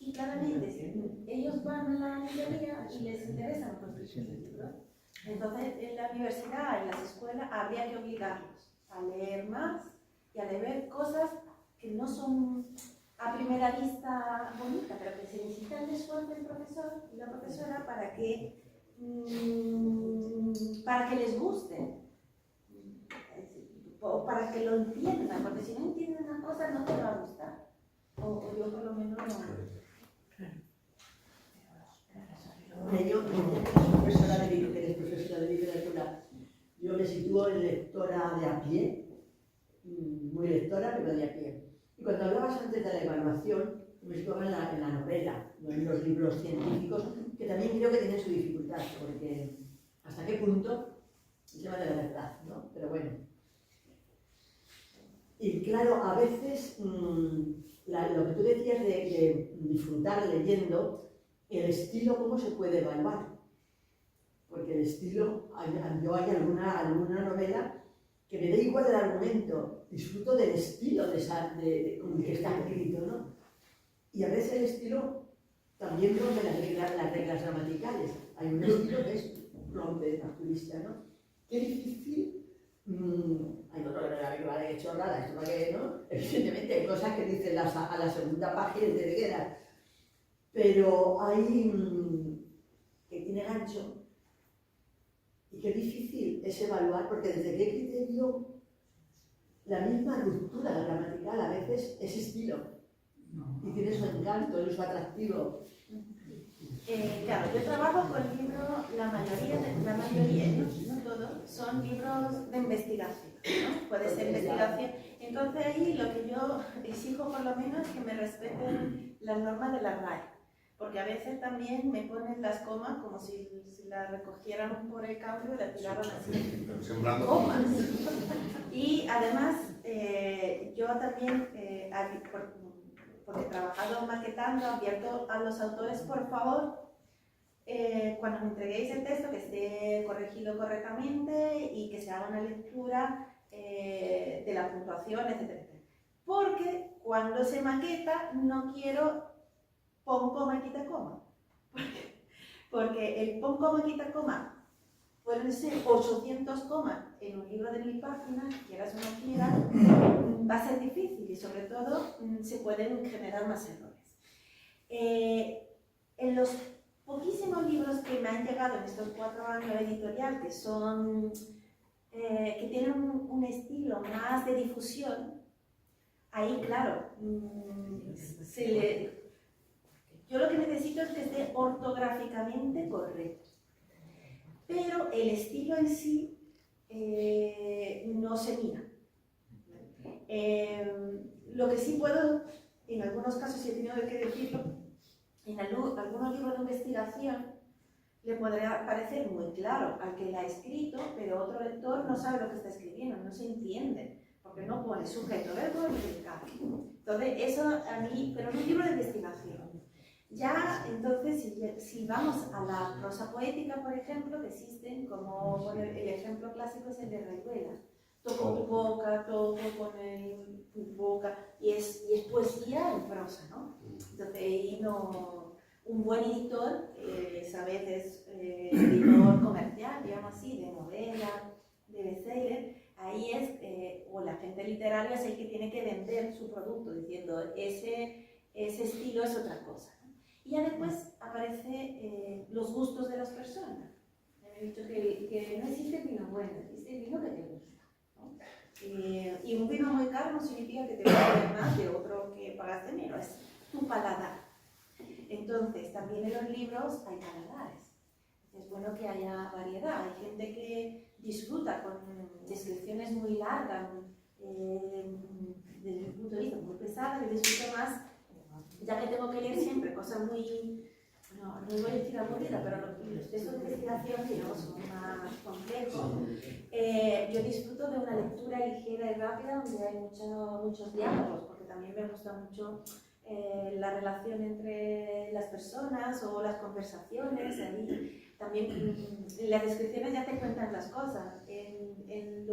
Y claramente, ellos van a la librería y les interesan los libros. Entonces, en la universidad, en las escuelas, habría que obligarlos a leer más y a leer cosas que no son a primera vista bonitas, pero que se necesita el esfuerzo del profesor y la profesora para que les guste, o para que lo entiendan, porque si no entienden una cosa no te va a gustar, o yo por lo menos no. Yo, profesora de literatura, yo me sitúo en lectora de a pie, muy lectora, pero de a pie. Y cuando hablabas antes de la evaluación, me situaba en la novela, no en los libros científicos, que también creo que tienen su dificultad, porque hasta qué punto el tema de la verdad, ¿no? Pero bueno. Y claro, a veces lo que tú decías de disfrutar leyendo, el estilo, ¿cómo se puede evaluar? Porque el estilo, yo hay alguna novela que me da igual el argumento, disfruto del estilo con el que está escrito, ¿no? Y a veces el estilo también rompe las reglas gramaticales. Hay un estilo que es rompe naturista, ¿no? Qué difícil. Hay otro que vale, qué chorrada, esto para qué, ¿no? Evidentemente hay cosas que dicen a la segunda página de Guerra. Pero hay que tiene gancho y qué difícil es evaluar, porque desde qué criterio la misma ruptura gramatical a veces es estilo y tiene su encanto y su atractivo. Claro, yo trabajo con libros, la mayoría, no todos, son libros de investigación, ¿no? Puede ser investigación. Entonces ahí lo que yo exijo por lo menos es que me respeten las normas de la RAE. Porque a veces también me ponen las comas como si las recogieran por el cambio y las tiraran así. Comas. Y además, yo también, porque he trabajado maquetando, advierto a los autores, por favor, cuando me entreguéis el texto, que esté corregido correctamente y que se haga una lectura de la puntuación, etc. Porque cuando se maqueta, no quiero pon coma, quita coma. Porque el pon coma, quita coma pueden ser 800 comas en un libro de 1000 páginas, quieras o no quieras, va a ser difícil y sobre todo se pueden generar más errores. En los poquísimos libros que me han llegado en estos 4 años de editorial, que son que tienen un estilo más de difusión, ahí claro, yo lo que necesito es que esté ortográficamente correcto, pero el estilo en sí no se mira. Lo que sí puedo, en algunos casos sí he tenido que decirlo, en algunos libros de investigación le podría parecer muy claro al que la ha escrito, pero otro lector no sabe lo que está escribiendo, no se entiende, porque no pone sujeto, verbo y predicado. Entonces, eso a mí, pero en un libro de investigación. Ya, entonces, si vamos a la prosa poética, por ejemplo, que existen, como el ejemplo clásico es el de Rayuela. toco tu boca, toco con tu boca, y es poesía en prosa, ¿no? Entonces ahí no, un buen editor, a veces editor comercial, digamos así, de novela, de bestseller, ahí es, o la gente literaria es el que tiene que vender su producto, diciendo ese estilo es otra cosa, ¿no? Y ya después aparecen los gustos de las personas. He dicho que no existe vino bueno, existe vino que te gusta, ¿no? Y un vino muy caro no significa que te va a dar más de otro que pagaste menos, es tu paladar. Entonces, también en los libros hay paladares. Es bueno que haya variedad. Hay gente que disfruta con descripciones muy largas, desde mi punto de vista muy pesadas, y disfruto más, ya que tengo que leer siempre cosas muy, no voy a decir aburridas, pero los textos de investigación, digamos, son más complejos. Yo disfruto de una lectura ligera y rápida donde hay muchos diálogos, porque también me gusta mucho la relación entre las personas o las conversaciones. Ahí también las descripciones ya te cuentan las cosas. En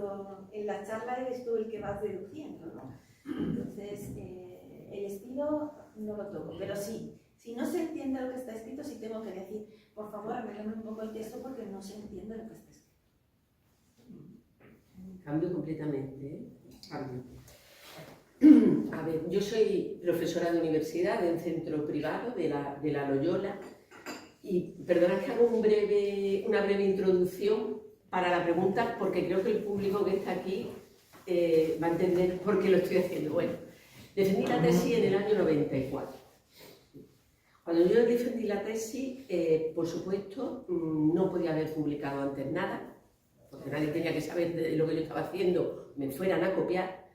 la charla eres tú el que vas deduciendo, ¿no? Entonces, el estilo no lo toco, pero sí, si no se entiende lo que está escrito, sí tengo que decir, por favor, arréglame un poco el texto porque no se entiende lo que está escrito. Cambio completamente, ¿eh? Cambio. A ver, yo soy profesora de universidad de un centro privado de la Loyola y perdona que hago una breve introducción para la pregunta porque creo que el público que está aquí va a entender por qué lo estoy haciendo. Bueno, defendí la tesis en el año 94. Cuando yo defendí la tesis, por supuesto, no podía haber publicado antes nada, porque nadie tenía que saber de lo que yo estaba haciendo, me fueran a copiar.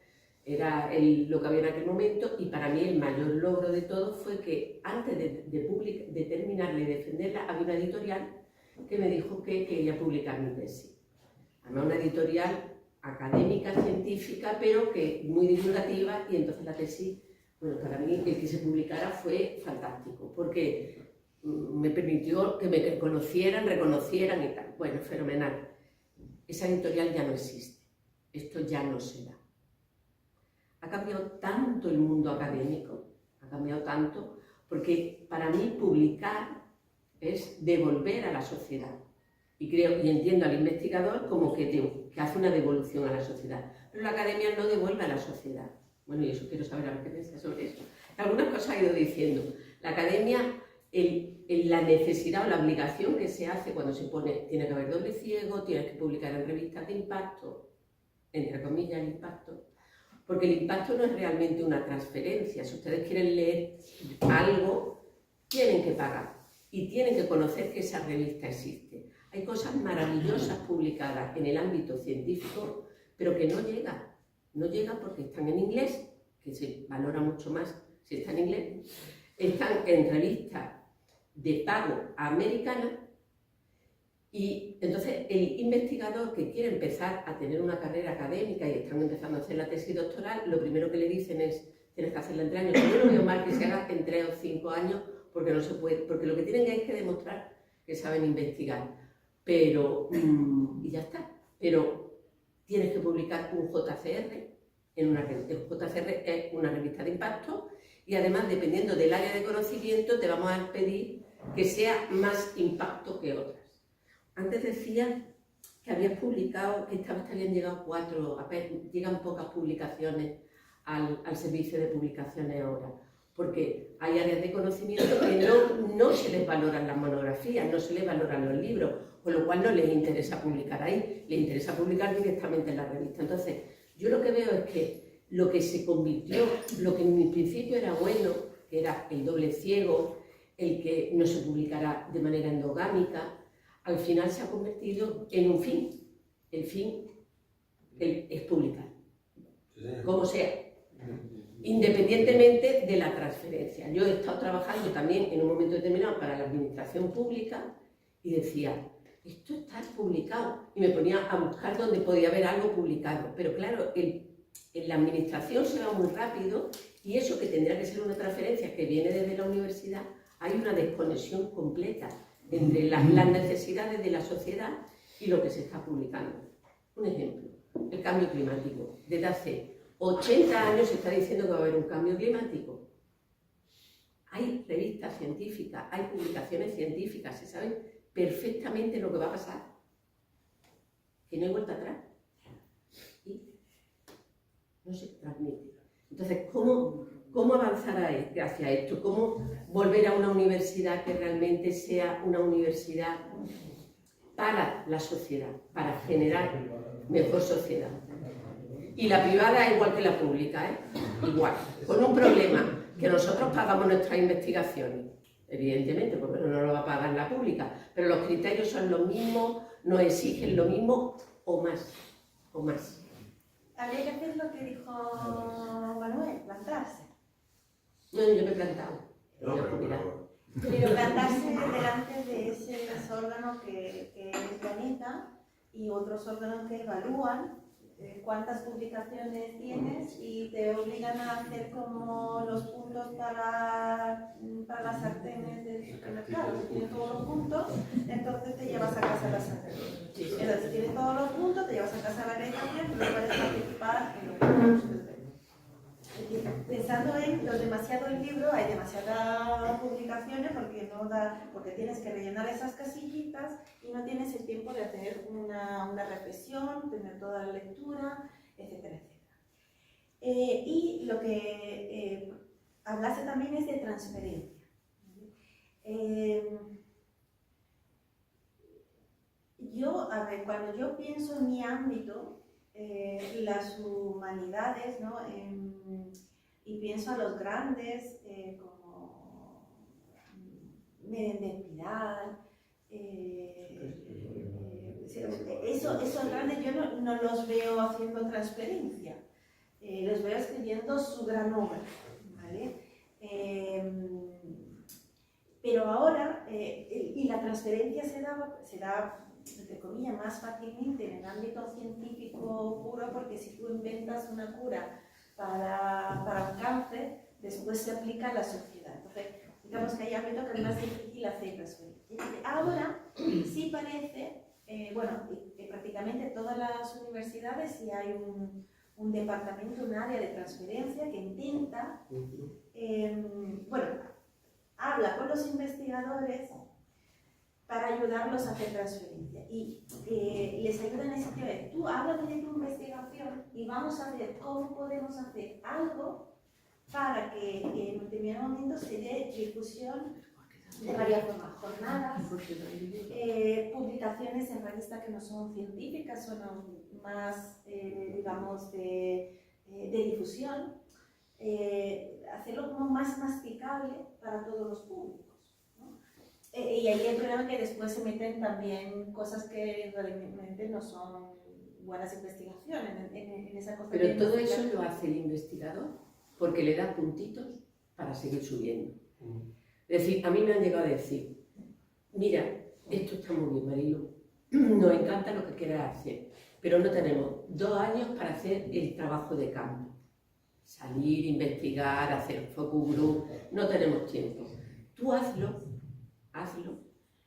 Era lo que había en aquel momento, y para mí el mayor logro de todo fue que antes de terminarla y defenderla había una editorial que me dijo que quería publicar mi tesis. Además una editorial académica, científica, pero que muy divulgativa, y entonces la tesis, bueno, para mí el que se publicara fue fantástico, porque me permitió que me conocieran, reconocieran y tal. Bueno, fenomenal. Esa editorial ya no existe, esto ya no se da. Ha cambiado tanto el mundo académico, ha cambiado tanto, porque para mí publicar es devolver a la sociedad. Y creo y entiendo al investigador como que hace una devolución a la sociedad. Pero la academia no devuelve a la sociedad. Bueno, y eso quiero saber a ver qué piensas sobre eso. Algunas cosas he ido diciendo. La academia, la necesidad o la obligación que se hace cuando se pone, tiene que haber doble ciego, tienes que publicar en revistas de impacto, entre comillas el impacto, porque el impacto no es realmente una transferencia. Si ustedes quieren leer algo, tienen que pagar y tienen que conocer que esa revista existe. Hay cosas maravillosas publicadas en el ámbito científico, pero que no llegan. No llegan porque están en inglés, que se valora mucho más si está en inglés. Están en revistas de pago americanas. Y entonces el investigador que quiere empezar a tener una carrera académica y están empezando a hacer la tesis doctoral, lo primero que le dicen es, tienes que hacerla en 3 años. Yo no veo mal que se haga en 3 o 5 años porque no se puede, porque lo que tienen es que demostrar que saben investigar. Pero, y ya está, pero tienes que publicar un JCR, el JCR es una revista de impacto y además dependiendo del área de conocimiento te vamos a pedir que sea más impacto que otras. Antes decía que habías publicado, que esta vez te habían llegado 4, llegan pocas publicaciones al servicio de publicaciones ahora, porque hay áreas de conocimiento que no se les valoran las monografías, no se les valoran los libros, con lo cual no les interesa publicar ahí, les interesa publicar directamente en la revista. Entonces, yo lo que veo es que lo que se convirtió, lo que en principio era bueno, que era el doble ciego, el que no se publicara de manera endogámica, al final se ha convertido en un fin. El fin es publicar, como sea, independientemente de la transferencia. Yo he estado trabajando también en un momento determinado para la administración pública y decía, esto está publicado, y me ponía a buscar dónde podía haber algo publicado, pero claro, en la administración se va muy rápido y eso que tendría que ser una transferencia que viene desde la universidad, hay una desconexión completa entre las necesidades de la sociedad y lo que se está publicando. Un ejemplo, el cambio climático. Desde hace 80 años se está diciendo que va a haber un cambio climático. Hay revistas científicas, hay publicaciones científicas, se sabe perfectamente lo que va a pasar. Que no hay vuelta atrás. Y no se transmite. Entonces, ¿cómo avanzar hacia esto? ¿Cómo volver a una universidad que realmente sea una universidad para la sociedad, para generar mejor sociedad? Y la privada es igual que la pública, ¿eh? Igual, con un problema, que nosotros pagamos nuestras investigaciones, evidentemente, porque no lo va a pagar la pública, pero los criterios son los mismos, nos exigen lo mismo o más, o más. Habría que hacer lo que dijo Manuel, plantarse. No, yo me he plantado. No, Pero plantarse delante de ese órgano que es planeta y otros órganos que evalúan cuántas publicaciones tienes y te obligan a hacer como los puntos para las sartenes del supermercado. Si tienes todos los puntos, entonces te llevas a casa la sartén. Entonces, si tienes todos los puntos, te llevas a casa la sartén, pero puedes participar en lo que quieras. Pensando en lo demasiado el libro, hay demasiadas publicaciones porque tienes que rellenar esas casillitas y no tienes el tiempo de hacer una reflexión, tener toda la lectura, etcétera, etcétera. Y lo que hablase también es de transferencia. Cuando yo pienso en mi ámbito, las humanidades, ¿no? Y pienso a los grandes como Menéndez Pidal, esos grandes yo no los veo haciendo transferencia, los veo escribiendo su gran obra, ¿vale? Pero ahora, y la transferencia se da entre comillas, más fácilmente en el ámbito científico puro, porque si tú inventas una cura para un cáncer, después se aplica a la sociedad. Entonces, digamos que hay ámbitos que es más difícil hacer transferencia. Ahora sí parece, prácticamente todas las universidades sí hay un departamento, un área de transferencia que intenta, habla con los investigadores para ayudarlos a hacer transferencia. Y les ayuda en ese sentido de, tú háblame de tu investigación y vamos a ver cómo podemos hacer algo para que en un determinado momento se dé difusión de varias formas, jornadas, publicaciones en revistas que no son científicas, son más, de difusión, hacerlo como más masticable para todos los públicos. Y ahí el problema es que después se meten también cosas que realmente no son buenas investigaciones en esa cosa. Pero todo eso lo hace el investigador porque le da puntitos para seguir subiendo. Es decir, a mí me han llegado a decir, mira, esto está muy bien, Marilo, nos encanta lo que quieras hacer, pero no tenemos 2 años para hacer el trabajo de campo. Salir, investigar, hacer focus group, no tenemos tiempo. Tú hazlo,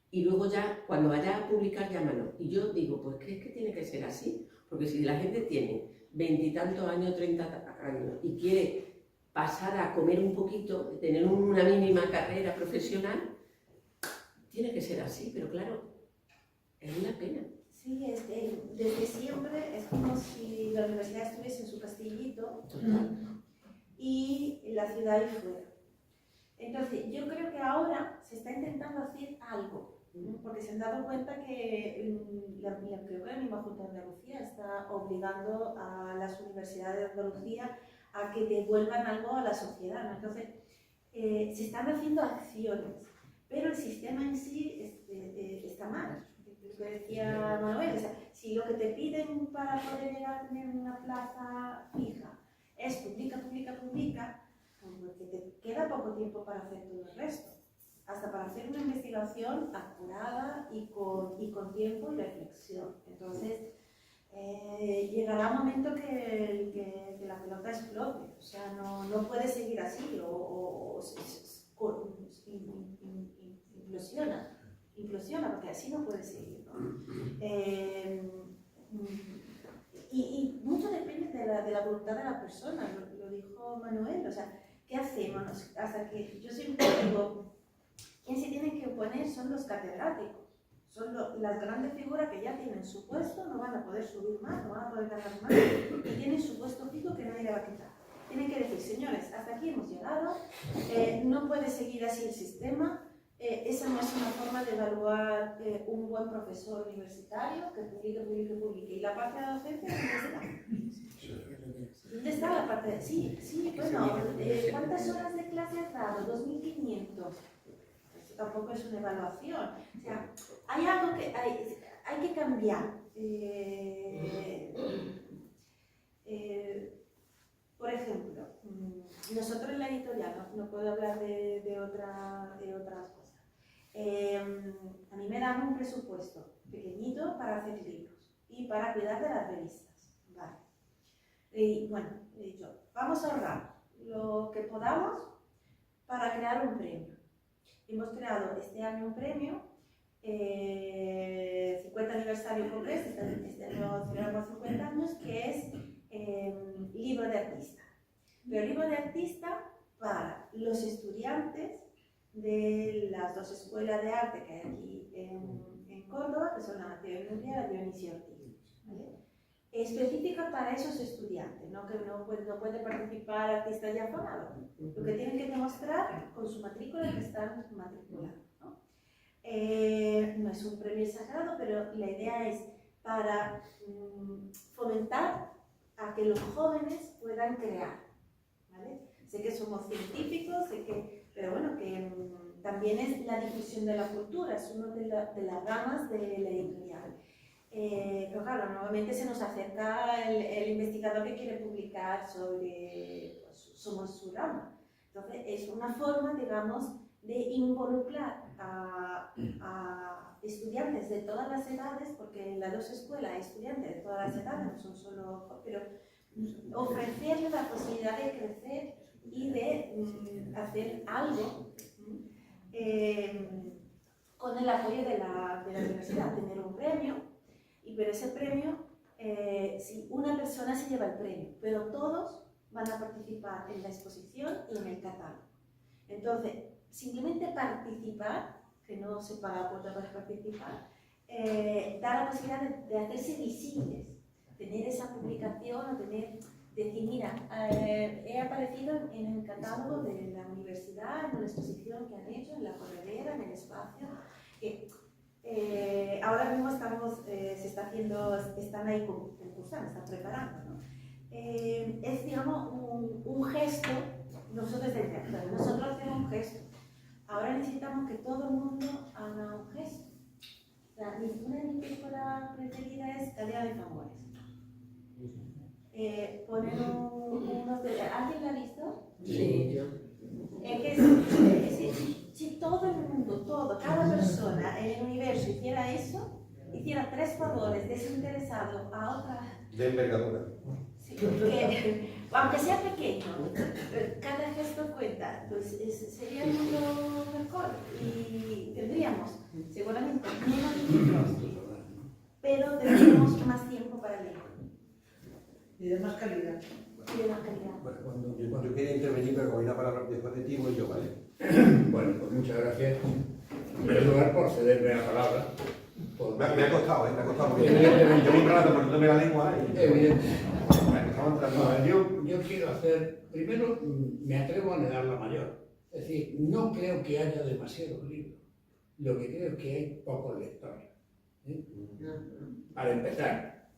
y luego ya, cuando vayas a publicar, llámanos. Y yo digo, pues ¿crees que tiene que ser así? Porque si la gente tiene 20 y tantos años, 30 años, y quiere pasar a comer un poquito, tener una mínima carrera profesional, tiene que ser así, pero claro, es una pena. Sí, desde siempre es como si la universidad estuviese en su castillito y la ciudad ahí fuera. Entonces, yo creo que ahora se está intentando hacer algo, ¿no? Porque se han dado cuenta que creo que la misma Junta de Andalucía está obligando a las universidades de Andalucía a que devuelvan algo a la sociedad, ¿no? Entonces, se están haciendo acciones, pero el sistema en sí está mal. Lo que decía Manuel, o sea, si lo que te piden para poder llegar a tener una plaza fija es publica, porque te queda poco tiempo para hacer todo el resto, hasta para hacer una investigación acurada y con tiempo y reflexión. Entonces, llegará un momento que la pelota explote, o sea, no puede seguir así o implosiona, porque así no puede seguir, ¿no? y mucho depende de la voluntad de la persona, lo dijo Manuel, o sea, ¿qué hacemos? Hasta que yo siempre digo, quien se tiene que oponer son los catedráticos, son las grandes figuras que ya tienen su puesto, no van a poder subir más, no van a poder ganar más, y tienen su puesto fijo que nadie le va a quitar. Tienen que decir, señores, hasta aquí hemos llegado, no puede seguir así el sistema, esa no es una forma de evaluar un buen profesor universitario que publique. ¿Y la parte de la docencia dónde está? ¿Dónde está la parte de...? Sí, bueno, ¿cuántas horas de clase has dado? 2.500. Eso tampoco es una evaluación. O sea, hay algo que hay que cambiar. Por ejemplo, nosotros en la editorial, no puedo hablar de otras cosas. A mí me dan un presupuesto pequeñito para hacer libros y para cuidar de las revistas. Vale. Y bueno, he dicho, vamos a ahorrar lo que podamos para crear un premio. Hemos creado este año un premio, 50 aniversario Congreso, este año celebramos 50 años, que es libro de artista. Pero libro de artista para los estudiantes de las dos escuelas de arte que hay aquí en Córdoba, que son la Mateo y Nubia y la Dionisio Ortiz, ¿vale? Específica para esos estudiantes, no que no puede participar artistas ya formados, lo que tienen que demostrar con su matrícula que están matriculados, ¿no? No es un premio exagerado, pero la idea es para fomentar a que los jóvenes puedan crear, ¿vale? Sé que somos científicos, pero bueno, que también es la difusión de la cultura, es una de las ramas de la editorial. Pero claro, normalmente se nos acerca el investigador que quiere publicar sobre su rama. Entonces, es una forma, digamos, de involucrar a estudiantes de todas las edades, porque en las dos escuelas hay estudiantes de todas las edades, no son solo, pero ofrecerles la posibilidad de crecer y de hacer algo con el apoyo de la universidad, tener un premio. Pero ese premio, si una persona se lleva el premio, pero todos van a participar en la exposición y en el catálogo. Entonces, simplemente participar, que no se paga cuota para participar, da la posibilidad de hacerse visibles, tener esa publicación o decir, mira, he aparecido en el catálogo de la universidad, en una exposición que han hecho, en la corredera, en el espacio, que ahora mismo están ahí concursando, están preparando, ¿no? Es, digamos, un gesto, nosotros hacemos un gesto. Ahora necesitamos que todo el mundo haga un gesto. Una de mis películas preferidas es Cadena de Favores. Poner ¿alguien la ha visto? Sí, yo. Si todo el mundo, cada persona en el universo hiciera eso, hiciera 3 favores desinteresados a otra... De envergadura. Sí, aunque sea pequeño, cada gesto cuenta, pues sería el mundo mejor y tendríamos seguramente menos libros, pero tendríamos más tiempo para leer. Y de más calidad. Y de más calidad. Bueno, cuando yo quería intervenir, pero con una palabra después de ti, voy yo, ¿vale? Bueno, pues muchas gracias. En primer lugar, por cederme la palabra. Me ha costado, me ha costado, porque llevo un rato poniéndome la lengua y... Evidentemente. Bueno, Yo quiero hacer, primero me atrevo a negar la mayor. Es decir, no creo que haya demasiados libros. Lo que creo es que hay pocos lectores. Para empezar.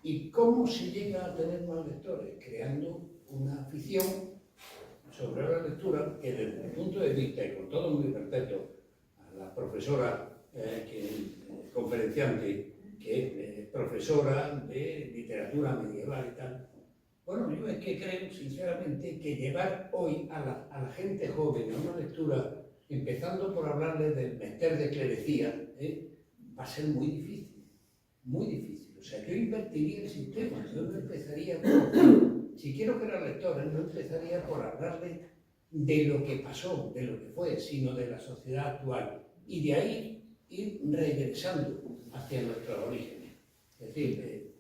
¿Y cómo se llega a tener más lectores? Creando una afición sobre la lectura que desde mi punto de vista, y con todo mi respeto a la profesora conferenciante, que es profesora de literatura medieval y tal, bueno, yo es que creo sinceramente que llevar hoy a la gente joven a una lectura, empezando por hablarles del Mester de Clerecía, va a ser muy difícil, muy difícil. O sea, yo invertiría el sistema, yo no empezaría por... Si quiero crear lectores, no empezaría por hablarles de lo que pasó, de lo que fue, sino de la sociedad actual. Y de ahí ir regresando hacia nuestros orígenes. Es decir,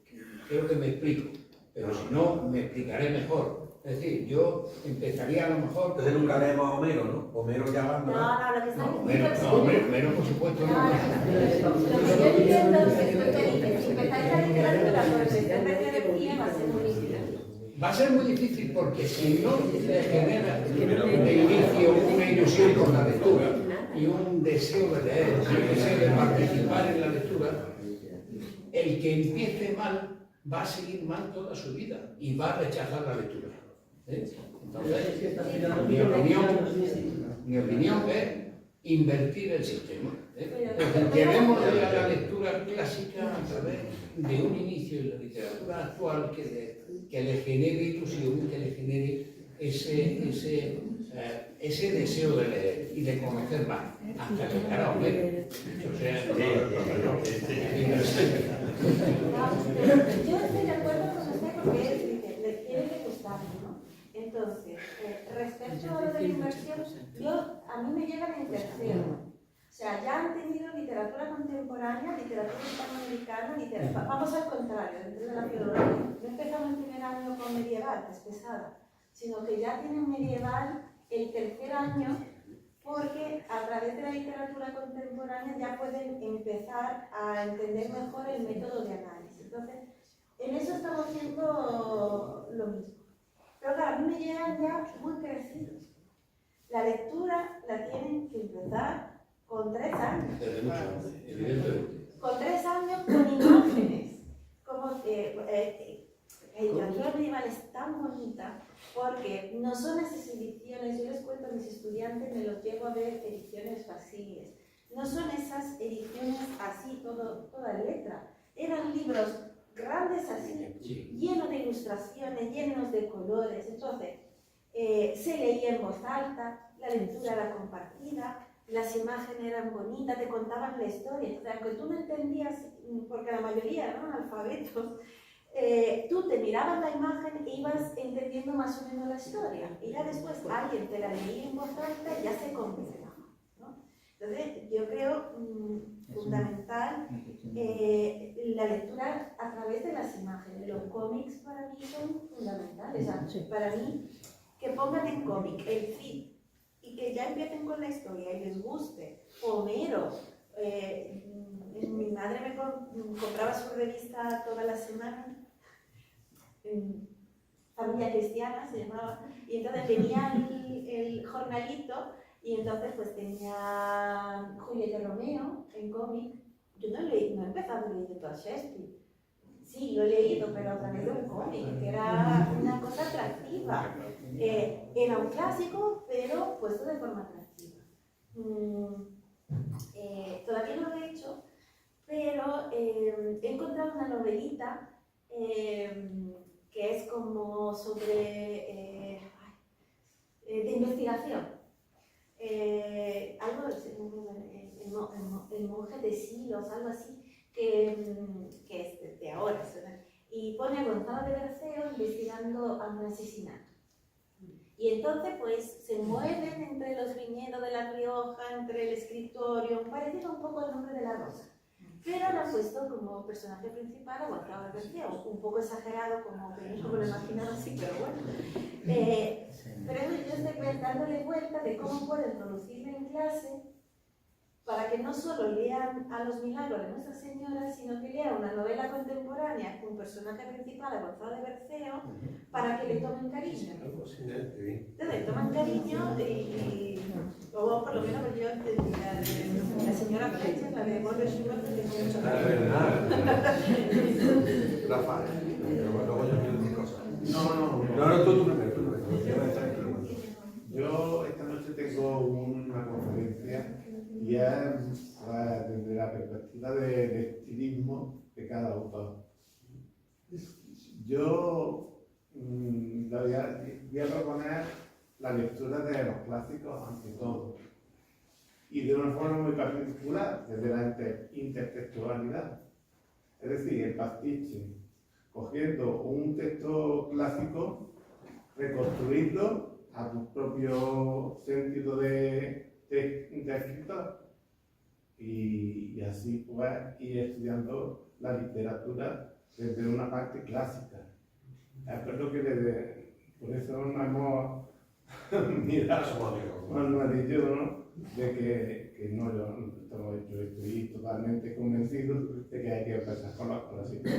creo que me explico, pero si no, me explicaré mejor. Es decir, yo empezaría a lo mejor... Entonces nunca leemos a Homero, ¿no? Homero ya abandonado. No, lo que está No, diciendo es... Homero, por supuesto, no. Lo que yo entiendo es que si empezáis la literatura por el sistema de energía va a ser muy difícil. Va a ser muy difícil porque si no se genera de inicio una ilusión por la lectura y un deseo de leer, un deseo de participar en la lectura, el que empiece mal va a seguir mal toda su vida y va a rechazar la lectura. Entonces, mi opinión es invertir el sistema. Llevemos la lectura clásica a través de un inicio en la literatura actual que le genere ilusión, que le genere ese deseo de leer y de conocer más, hasta llegar a Homero. O sea, Yo estoy de acuerdo con usted porque le tiene que gustar, ¿no? Entonces, respecto a lo de la inversión, a mí me llegan en tercero. O sea, ya han tenido literatura contemporánea, literatura hispanoamericana, vamos al contrario, dentro de la filología. No empezamos el primer año con medieval, que es pesada, sino que ya tienen medieval el tercer año, porque a través de la literatura contemporánea ya pueden empezar a entender mejor el método de análisis. Entonces, en eso estamos haciendo lo mismo. Pero claro, a mí me llegan ya muy crecidos. La lectura la tienen que empezar con 3 años. evidentemente. Con 3 años con imágenes. Como que la literatura medieval es tan bonita porque no son esas ediciones, yo les cuento a mis estudiantes, me los llevo a ver ediciones faciles. No son esas ediciones así, toda letra. Eran libros grandes así, llenos de ilustraciones, llenos de colores. Entonces, se leía en voz alta, la lectura era compartida, las imágenes eran bonitas, te contaban la historia. Entonces, aunque tú no entendías, porque la mayoría eran analfabetos, tú te mirabas la imagen e ibas entendiendo más o menos la historia. Y ya después alguien te la leía en voz alta y ya se completaba, ¿no? Entonces, yo creo fundamental la lectura a través de las imágenes. Los cómics para mí son fundamentales. O sea, para mí, que pongan en cómic el Cid y que ya empiecen con la historia y les guste. Homero. Mi madre me compraba su revista toda la semana, Familia Cristiana se llamaba, y entonces venía el jornalito y entonces pues tenía Julieta Romeo en cómic. Yo no he empezado leyendo a Shakespeare. Sí, lo he leído, pero a través de un cómic, que era una cosa atractiva. Era un clásico, pero puesto de forma atractiva. Todavía no lo he hecho, pero he encontrado una novelita que es como sobre de investigación. Algo el monje de Silos, algo así, que es de ahora, ¿verdad? Y pone a Gonzalo de Berceo investigando a un asesinato. Y entonces pues se mueven entre los viñedos de La Rioja, entre el escritorio, parecido un poco al Nombre de la Rosa. Pero lo han puesto como personaje principal a Gonzalo de Berceo, un poco exagerado como que no me lo imaginaba así, pero bueno. Pero yo estoy dándole vuelta de cómo puedo introducirme en clase para que no solo lean a los milagros de Nuestra Señora, sino que lean una novela contemporánea con personaje principal a Gonzalo de Berceo, para que le tomen cariño. Entonces le toman cariño o por lo menos yo entendí la señora Fletcher, la de Morgan Schubert, que tengo mucho cariño. Rafa, luego yo quiero decir cosas. No, tú primero. Yo esta noche tengo una conferencia y es desde la perspectiva del estilismo de cada autor. Yo voy a proponer la lectura de los clásicos ante todo y de una forma muy particular, desde la intertextualidad, es decir, el pastiche, cogiendo un texto clásico, reconstruirlo a tu propio sentido de escritor y así pues ir estudiando la literatura desde una parte clásica. Es lo que por eso nos hemos mirado, Somos amigos. Manuel y yo, ¿no? De que no, yo estoy totalmente convencido de que hay que empezar con la situación.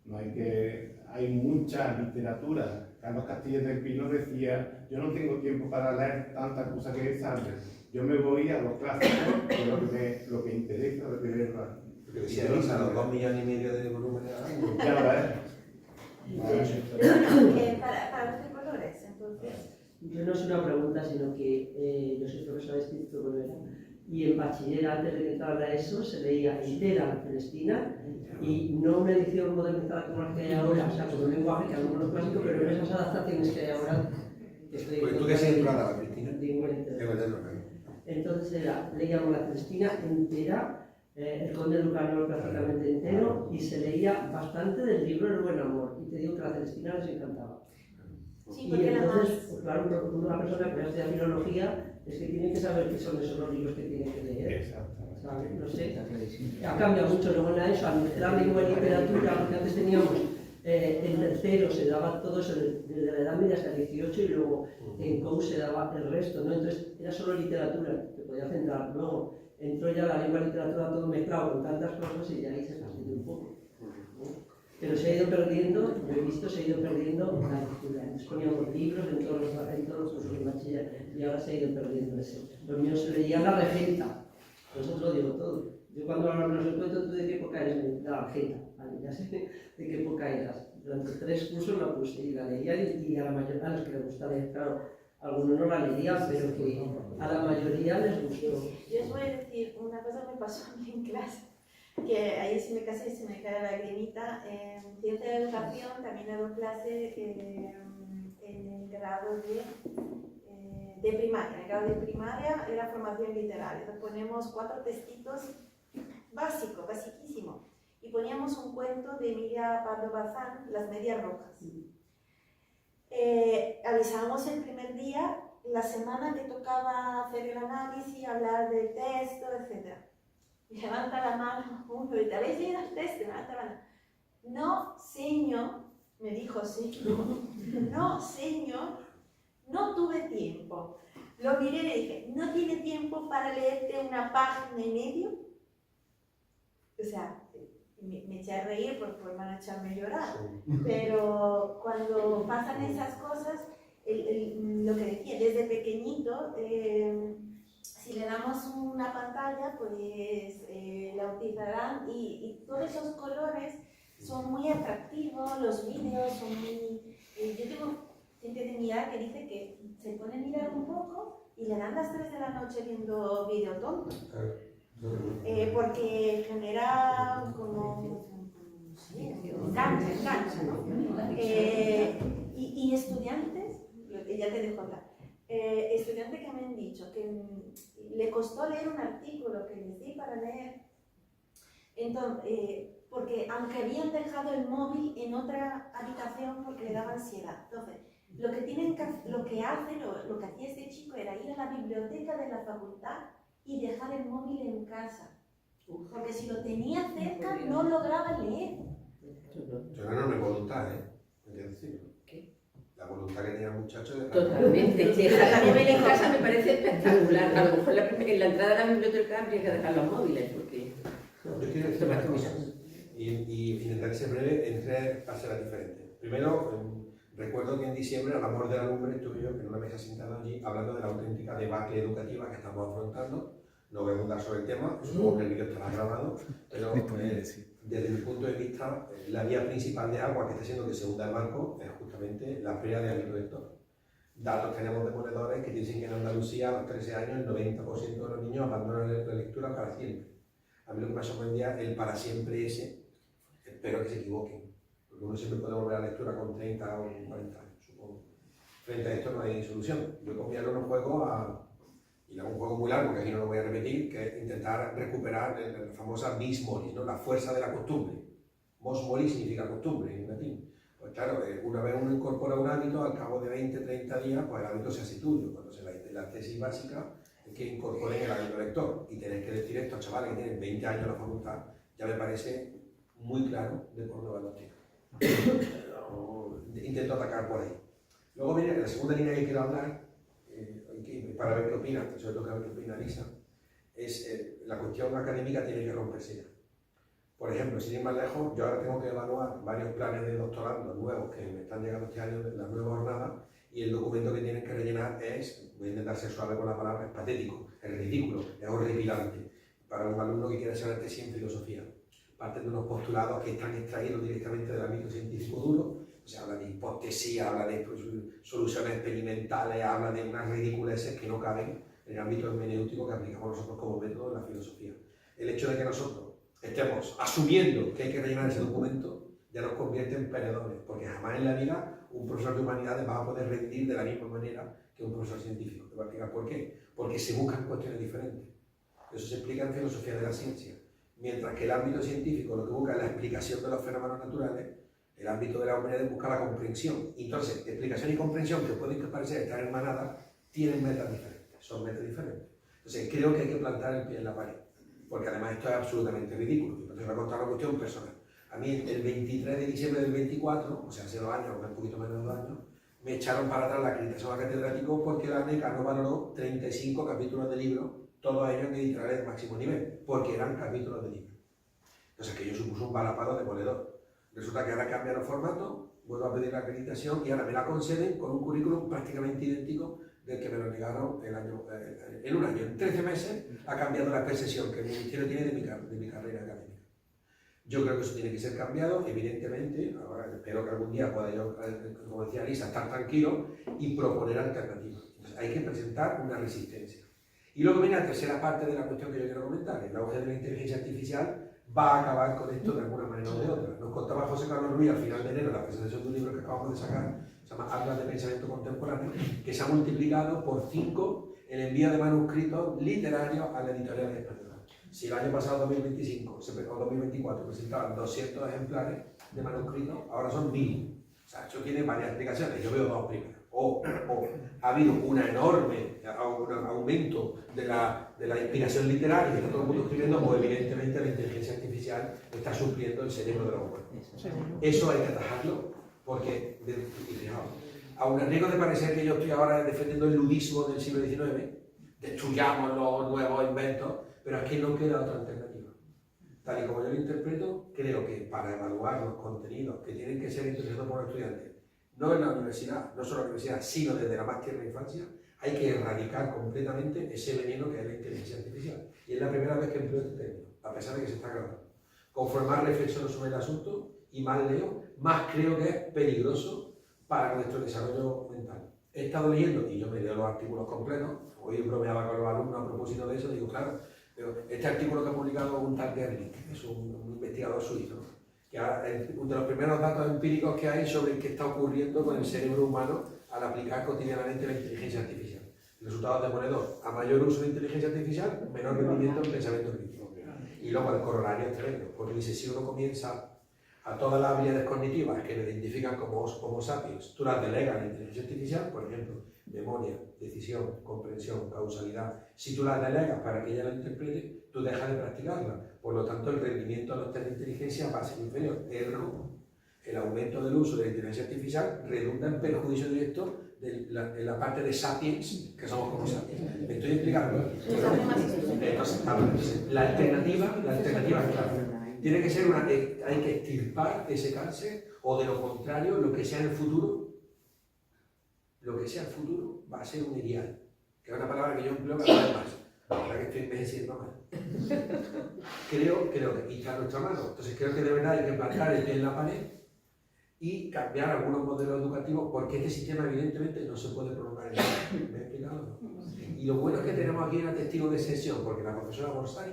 No hay mucha literatura. Carlos Castillo del Pino decía, yo no tengo tiempo para leer tantas cosas que sabe. Yo me voy a los clásicos, que es lo que interesa de verdad. Porque si hay a los 2,5 millones de volúmenes al año. Ya lo es. Para los colores, entonces. Yo no es una pregunta, sino que yo soy profesora de instituto Corbera y en bachiller, antes de que entrara eso, se leía entera Celestina y no una edición modernizada como la que hay ahora, o sea, con un lenguaje que a lo mejor no es clásico, pero en esas adaptaciones que hay ahora. Pues tú qué se entrada, Cristina. Lengua entera. Entonces leíamos la Celestina entera, el Conde Lucanor prácticamente entero, y se leía bastante del libro El Buen Amor, y te digo que la Celestina les encantaba. Sí, Y porque era entonces, más. pues claro, una persona que estudia filología es que tiene que saber qué son esos los libros que tiene que leer. Exactamente. ¿Sabes? No sé, ha cambiado mucho luego en eso, al mezclar lengua y literatura, porque antes teníamos en tercero se daba todo eso desde la Edad Media hasta el 18 y luego en COU se daba el resto, ¿no? Entonces era solo literatura, te podía centrar. Luego entró ya la lengua y literatura todo mezclado con tantas cosas y de ahí se fastidió un poco. Pero se ha ido perdiendo, yo he visto, se ha ido perdiendo la lectura. Antes poníamos libros en todos los cursos de bachiller y ahora se ha ido perdiendo eso. Los míos se leían la Regenta, nosotros lo digo todo. Yo cuando ahora me los encuentro, ¿tú de qué época eres? La Regenta, vale, ya sé de qué época eras. Durante 3 cursos la puse y la leía y a la mayoría, a los que les gusta leer, claro, algunos no la leían, pero que a la mayoría les gustó. Yo os voy a decir, una cosa me pasó a mí en clase, que ahí sí me casé y se me cae la lagrimita. En ciencia de educación también he dado clase en el grado de primaria. En el grado de primaria era formación literaria. Entonces ponemos 4 textitos básicos, basiquísimo. Y poníamos un cuento de Emilia Pardo Bazán, Las medias rojas. Avisábamos el primer día, la semana que tocaba hacer el análisis, hablar del texto, etc. Y levanta la mano uno y te habéis leído el texto, levanta la mano. No, señor, me dijo señor, no, señor, no tuve tiempo. Lo miré y le dije, ¿no tiene tiempo para leerte una página y medio? O sea, me eché a reír por van a echarme a llorar. Pero cuando pasan esas cosas, lo que decía, desde pequeñito, si le damos una pantalla, pues la utilizarán y todos esos colores son muy atractivos, los vídeos son muy... yo tengo gente de mi edad que dice que se pone a mirar un poco y le dan las 3 de la noche viendo vídeo tonto. Porque genera como... sí, engancha, ¿no? Y estudiantes, ya te dejo hablar, estudiantes que me han dicho que le costó leer un artículo que les di para leer, entonces, porque aunque habían dejado el móvil en otra habitación porque le daba ansiedad. Entonces, lo que hacía este chico era ir a la biblioteca de la facultad y dejar el móvil en casa. Porque si lo tenía cerca no lograba leer. Yo no enorme voluntad, ¿eh? ¿Qué? La voluntad que tenía el muchacho de... Totalmente. Dejar el móvil en casa me parece espectacular. A lo mejor en la entrada de la biblioteca habría que dejar los móviles, porque... Yo quiero decir más cosas y intentar ser breve en 3 parcelas diferentes. Primero, recuerdo que en diciembre, al amor de la lumbre, estuve yo en una mesa sentada allí hablando de la auténtica debacle educativa que estamos afrontando. No voy a abundar sobre el tema, supongo que el vídeo estará grabado, pero desde mi punto de vista, la vía principal de agua que está haciendo que se hunda el barco es justamente la pérdida de hábito lector. Datos tenemos de ponedores que dicen que en Andalucía a los 13 años el 90% de los niños abandonan la lectura para siempre. A mí lo que me sorprendía el para siempre ese, espero que se equivoquen, porque uno siempre puede volver a la lectura con 30 o 40 años, supongo. Frente a esto no hay solución. Yo copiarlo en un juego y hago un juego muy largo, que aquí no lo voy a repetir, que es intentar recuperar la famosa vis moris, ¿no? La fuerza de la costumbre. Mos moris significa costumbre en latín. Pues claro, una vez uno incorpora un hábito, al cabo de 20, 30 días, pues el hábito se hace tuyo. Cuando la tesis básica es que incorporen el hábito lector. Y tener que decir esto a chavales que tienen 20 años en la facultad, ya me parece muy claro de por dónde van los tiros. Intento atacar por ahí. Luego viene la segunda línea que quiero hablar, para ver qué opina, sobre todo que ver qué opina Lisa, es la cuestión académica tiene que romperse ya. Por ejemplo, sin ir más lejos, yo ahora tengo que evaluar varios planes de doctorado nuevos que me están llegando este año de la nueva jornada, y el documento que tienen que rellenar es, voy a intentar ser suave con la palabra, es patético, es ridículo, es horripilante para un alumno que quiere hacer una tesis en filosofía. Parten de unos postulados que están extraídos directamente del ámbito científico duro, o sea, habla de hipótesis, habla de soluciones experimentales, habla de unas ridiculeces que no caben en el ámbito hermenéutico que aplicamos nosotros como método en la filosofía. El hecho de que nosotros estemos asumiendo que hay que rellenar ese documento ya nos convierte en perdedores, porque jamás en la vida un profesor de humanidades va a poder rendir de la misma manera que un profesor científico. Te voy a explicar por qué. Porque se buscan cuestiones diferentes. Eso se explica en filosofía de la ciencia. Mientras que el ámbito científico lo que busca es la explicación de los fenómenos naturales, el ámbito de la humanidad busca la comprensión. Entonces, explicación y comprensión, que pueden parecer estar hermanadas, tienen metas diferentes, son metas diferentes. Entonces, creo que hay que plantar el pie en la pared, porque además esto es absolutamente ridículo. Entonces, voy a contar una cuestión personal. A mí, el 23 de diciembre del 24, o sea, hace 2 años, un poquito menos de 2 años, me echaron para atrás la acreditación a catedrático porque la ANECA no valoró 35 capítulos de libros, todos ellos en editoriales de máximo nivel, porque eran capítulos de libros. Entonces, aquello supuso un balapado demoledor. Resulta que ahora cambian los formatos, vuelvo a pedir la acreditación y ahora me la conceden con un currículum prácticamente idéntico del que me lo negaron en un año. En 13 meses ha cambiado la percepción que el Ministerio tiene de mi carrera académica. Yo creo que eso tiene que ser cambiado, evidentemente. Ahora espero que algún día pueda yo, como decía Lisa, estar tranquilo y proponer alternativas. Entonces, hay que presentar una resistencia. Y luego viene la tercera parte de la cuestión que yo quiero comentar. El auge de la inteligencia artificial va a acabar con esto de alguna manera o de otra. Nos contaba José Carlos Ruiz al final de enero la presentación de un libro que acabamos de sacar, se llama Atlas de Pensamiento Contemporáneo, que se ha multiplicado por 5 el envío de manuscritos literarios a la editorial española. Si el año pasado, 2025 o 2024, presentaban 200 ejemplares de manuscritos, ahora son 1000. O sea, eso tiene varias explicaciones. Yo veo 2 primeras. O ha habido un enorme aumento de la inspiración literaria que está todo el mundo escribiendo, o evidentemente la inteligencia artificial está supliendo el cerebro de los humanos. Eso hay que atajarlo, porque, y fijaos, aun a riesgo de parecer que yo estoy ahora defendiendo el ludismo del siglo XIX, destruyamos los nuevos inventos, pero es que no queda otra alternativa. Tal y como yo lo interpreto, creo que para evaluar los contenidos que tienen que ser introducidos por los estudiantes, no en la universidad, no solo en la universidad, sino desde la más tierna infancia, hay que erradicar completamente ese veneno que es la inteligencia artificial. Y es la primera vez que empleo este término, a pesar de que se está grabando. Conforme más reflexiono sobre el asunto y más leo, más creo que es peligroso para nuestro desarrollo mental. He estado leyendo, y yo me leo los artículos completos, hoy bromeaba con los alumnos a propósito de eso, digo, claro, pero este artículo que ha publicado un tal Gerlich, que es un investigador suizo, ¿no? Que es uno de los primeros datos empíricos que hay sobre qué está ocurriendo con el cerebro humano al aplicar cotidianamente la inteligencia artificial. El resultado es demoledor. A mayor uso de inteligencia artificial, menor rendimiento en pensamiento crítico. Y luego el corolario es tremendo, porque dice, si uno comienza a todas las habilidades cognitivas que le identifican como Homo sapiens, tú las delegas a la inteligencia artificial, por ejemplo, memoria, decisión, comprensión, causalidad. Si tú las delegas para que ella la interprete, tú dejas de practicarla. Por lo tanto, el rendimiento de los test de inteligencia va a ser inferior. Ergo, el aumento del uso de la inteligencia artificial redunda en perjuicio directo de la parte de sapiens, que somos como sapiens. ¿Me estoy explicando? Entonces, la alternativa es clara. Tiene que ser hay que extirpar ese cáncer, o de lo contrario, lo que sea en el futuro, va a ser un ideal, que es una palabra que yo empleo cada vez más, ahora que estoy envejeciendo más. Creo que está a nuestra mano. Entonces creo que de verdad hay que plantar el pie en la pared y cambiar algunos modelos educativos, porque este sistema evidentemente no se puede prolongar en el tiempo. ¿Me he explicado? Y lo bueno es que tenemos aquí una testigo de excepción, porque la profesora Borsari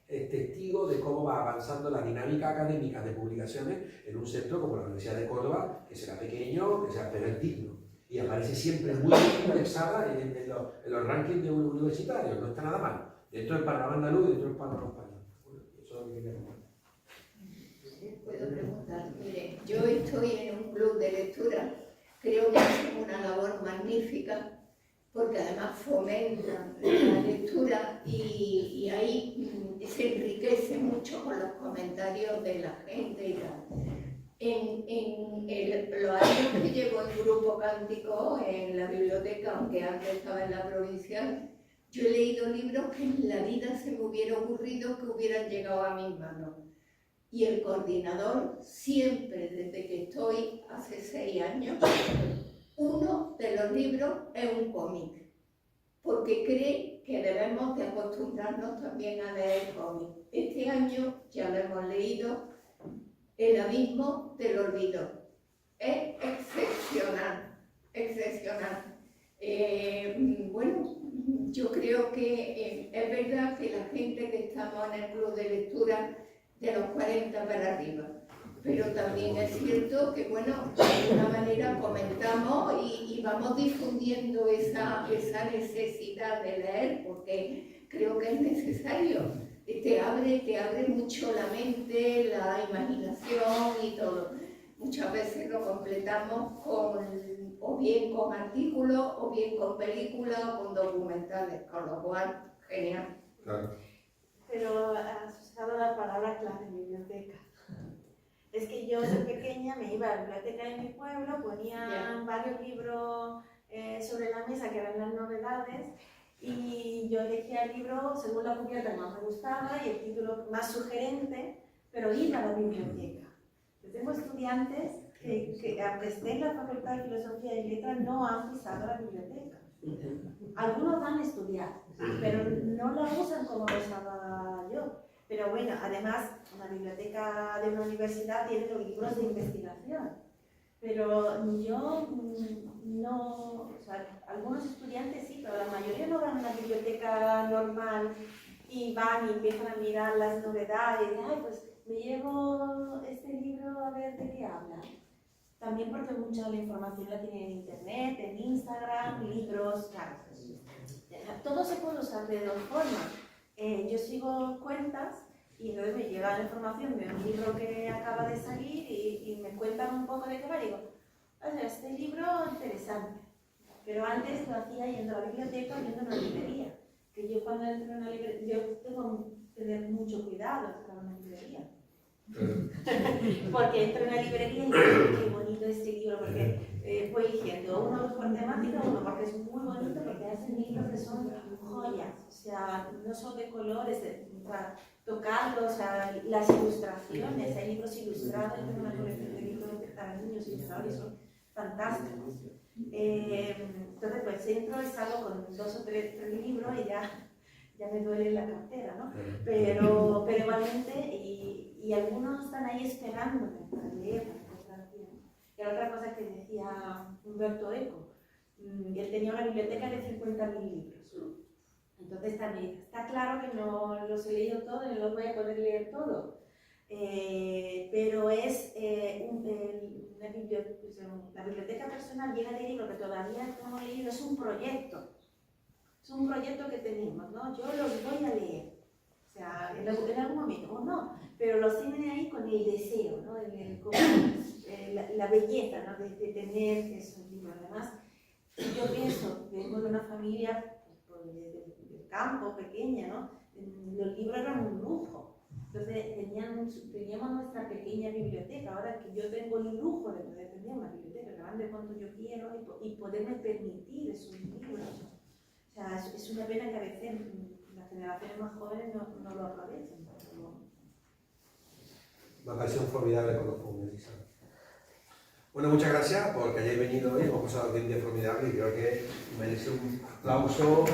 es testigo de cómo va avanzando la dinámica académica de publicaciones en un centro como la Universidad de Córdoba, que será pequeño, que será pero digno. Y aparece siempre muy bien indexada en los rankings universitarios, no está nada mal. Dentro del panorama andaluz y dentro del panorama español. Eso es lo que quería comentar. Puedo preguntar, mire, yo estoy en un club de lectura, creo que es una labor magnífica, porque además fomenta la lectura y ahí se enriquece mucho mucho con los comentarios de la gente y tal. Los años que llevo en Grupo Cántico, en la biblioteca, aunque antes estaba en la provincial, yo he leído libros que en la vida se me hubiera ocurrido que hubieran llegado a mis manos. Y el coordinador siempre, desde que estoy hace 6 años, uno de los libros es un cómic, porque cree que debemos de acostumbrarnos también a leer cómic. Este año ya lo hemos leído, El abismo del olvido. Es excepcional, excepcional. Bueno, yo creo que es verdad que la gente que estamos en el club de lectura de los 40 para arriba, pero también es cierto que, bueno, de alguna manera comentamos y vamos difundiendo esa necesidad de leer, porque creo que es necesario. Te abre mucho la mente, la imaginación y todo. Muchas veces lo completamos o bien con artículos, o bien con películas, o con documentales, con lo cual, genial. Claro. Pero has usado la palabra clave, biblioteca. Es que yo de pequeña me iba a la biblioteca de mi pueblo, ponían varios libros sobre la mesa que eran las novedades, y yo elegía el libro según la cubierta que más me gustaba y el título más sugerente, pero iba a la biblioteca. Yo tengo estudiantes que aunque estén en la Facultad de Filosofía y Letras, no han pisado la biblioteca. Algunos van a estudiar, pero no la usan como lo usaba yo. Pero bueno, además, una biblioteca de una universidad tiene los libros de investigación. Pero yo no, o sea, algunos estudiantes sí, pero la mayoría no van a una biblioteca normal y van y empiezan a mirar las novedades. Ay, pues me llevo este libro a ver de qué habla. También porque mucha de la información la tienen en internet, en Instagram, libros, claro. Todo se puede usar de dos formas. Yo sigo cuentas y entonces me llega la información de un libro que acaba de salir y me cuentan un poco de qué va y digo, este libro interesante. Pero antes lo hacía yendo a la biblioteca o yendo a una librería. Que yo cuando entro en una librería, yo tengo que tener mucho cuidado al entrar a una librería. Porque entro en una librería y digo, qué bonito este libro, porque voy eligiendo uno por temática, uno porque es muy bonito, porque hacen libros que son joyas, o sea, no son de colores, para tocarlos, o sea, las ilustraciones, hay libros ilustrados, tengo una colección de libros para niños ilustrados y son fantásticos. Entonces, pues entro y salgo con 2 o 3 libros y ya me duele la cartera, ¿no? Pero igualmente, y algunos están ahí esperándome para leer, para encontrar tiempo. Y la otra cosa que decía Humberto Eco, él tenía una biblioteca de 50.000 libros. Entonces también está claro que no los he leído todos, no los voy a poder leer todos. Pero es la biblioteca personal llena de libros que todavía no hemos leído, es un proyecto. Es un proyecto que tenemos, ¿no? Yo los voy a leer, o sea, en algún momento, o no, pero los tienen ahí con el deseo, ¿no? La belleza, ¿no? de tener esos libros. Además, yo pienso, vengo de una familia del campo, pequeña, ¿no? Los libros eran un lujo. Entonces teníamos nuestra pequeña biblioteca. Ahora que yo tengo el lujo de poder tener una biblioteca grande cuando yo quiero y poderme permitir esos libros. O sea, es una pena que a veces las generaciones más jóvenes no lo aprovechen. Me ha parecido formidable con los jóvenes. Bueno, muchas gracias porque hayáis venido hoy. Hemos pasado 10 días formidables y creo que merece un aplauso.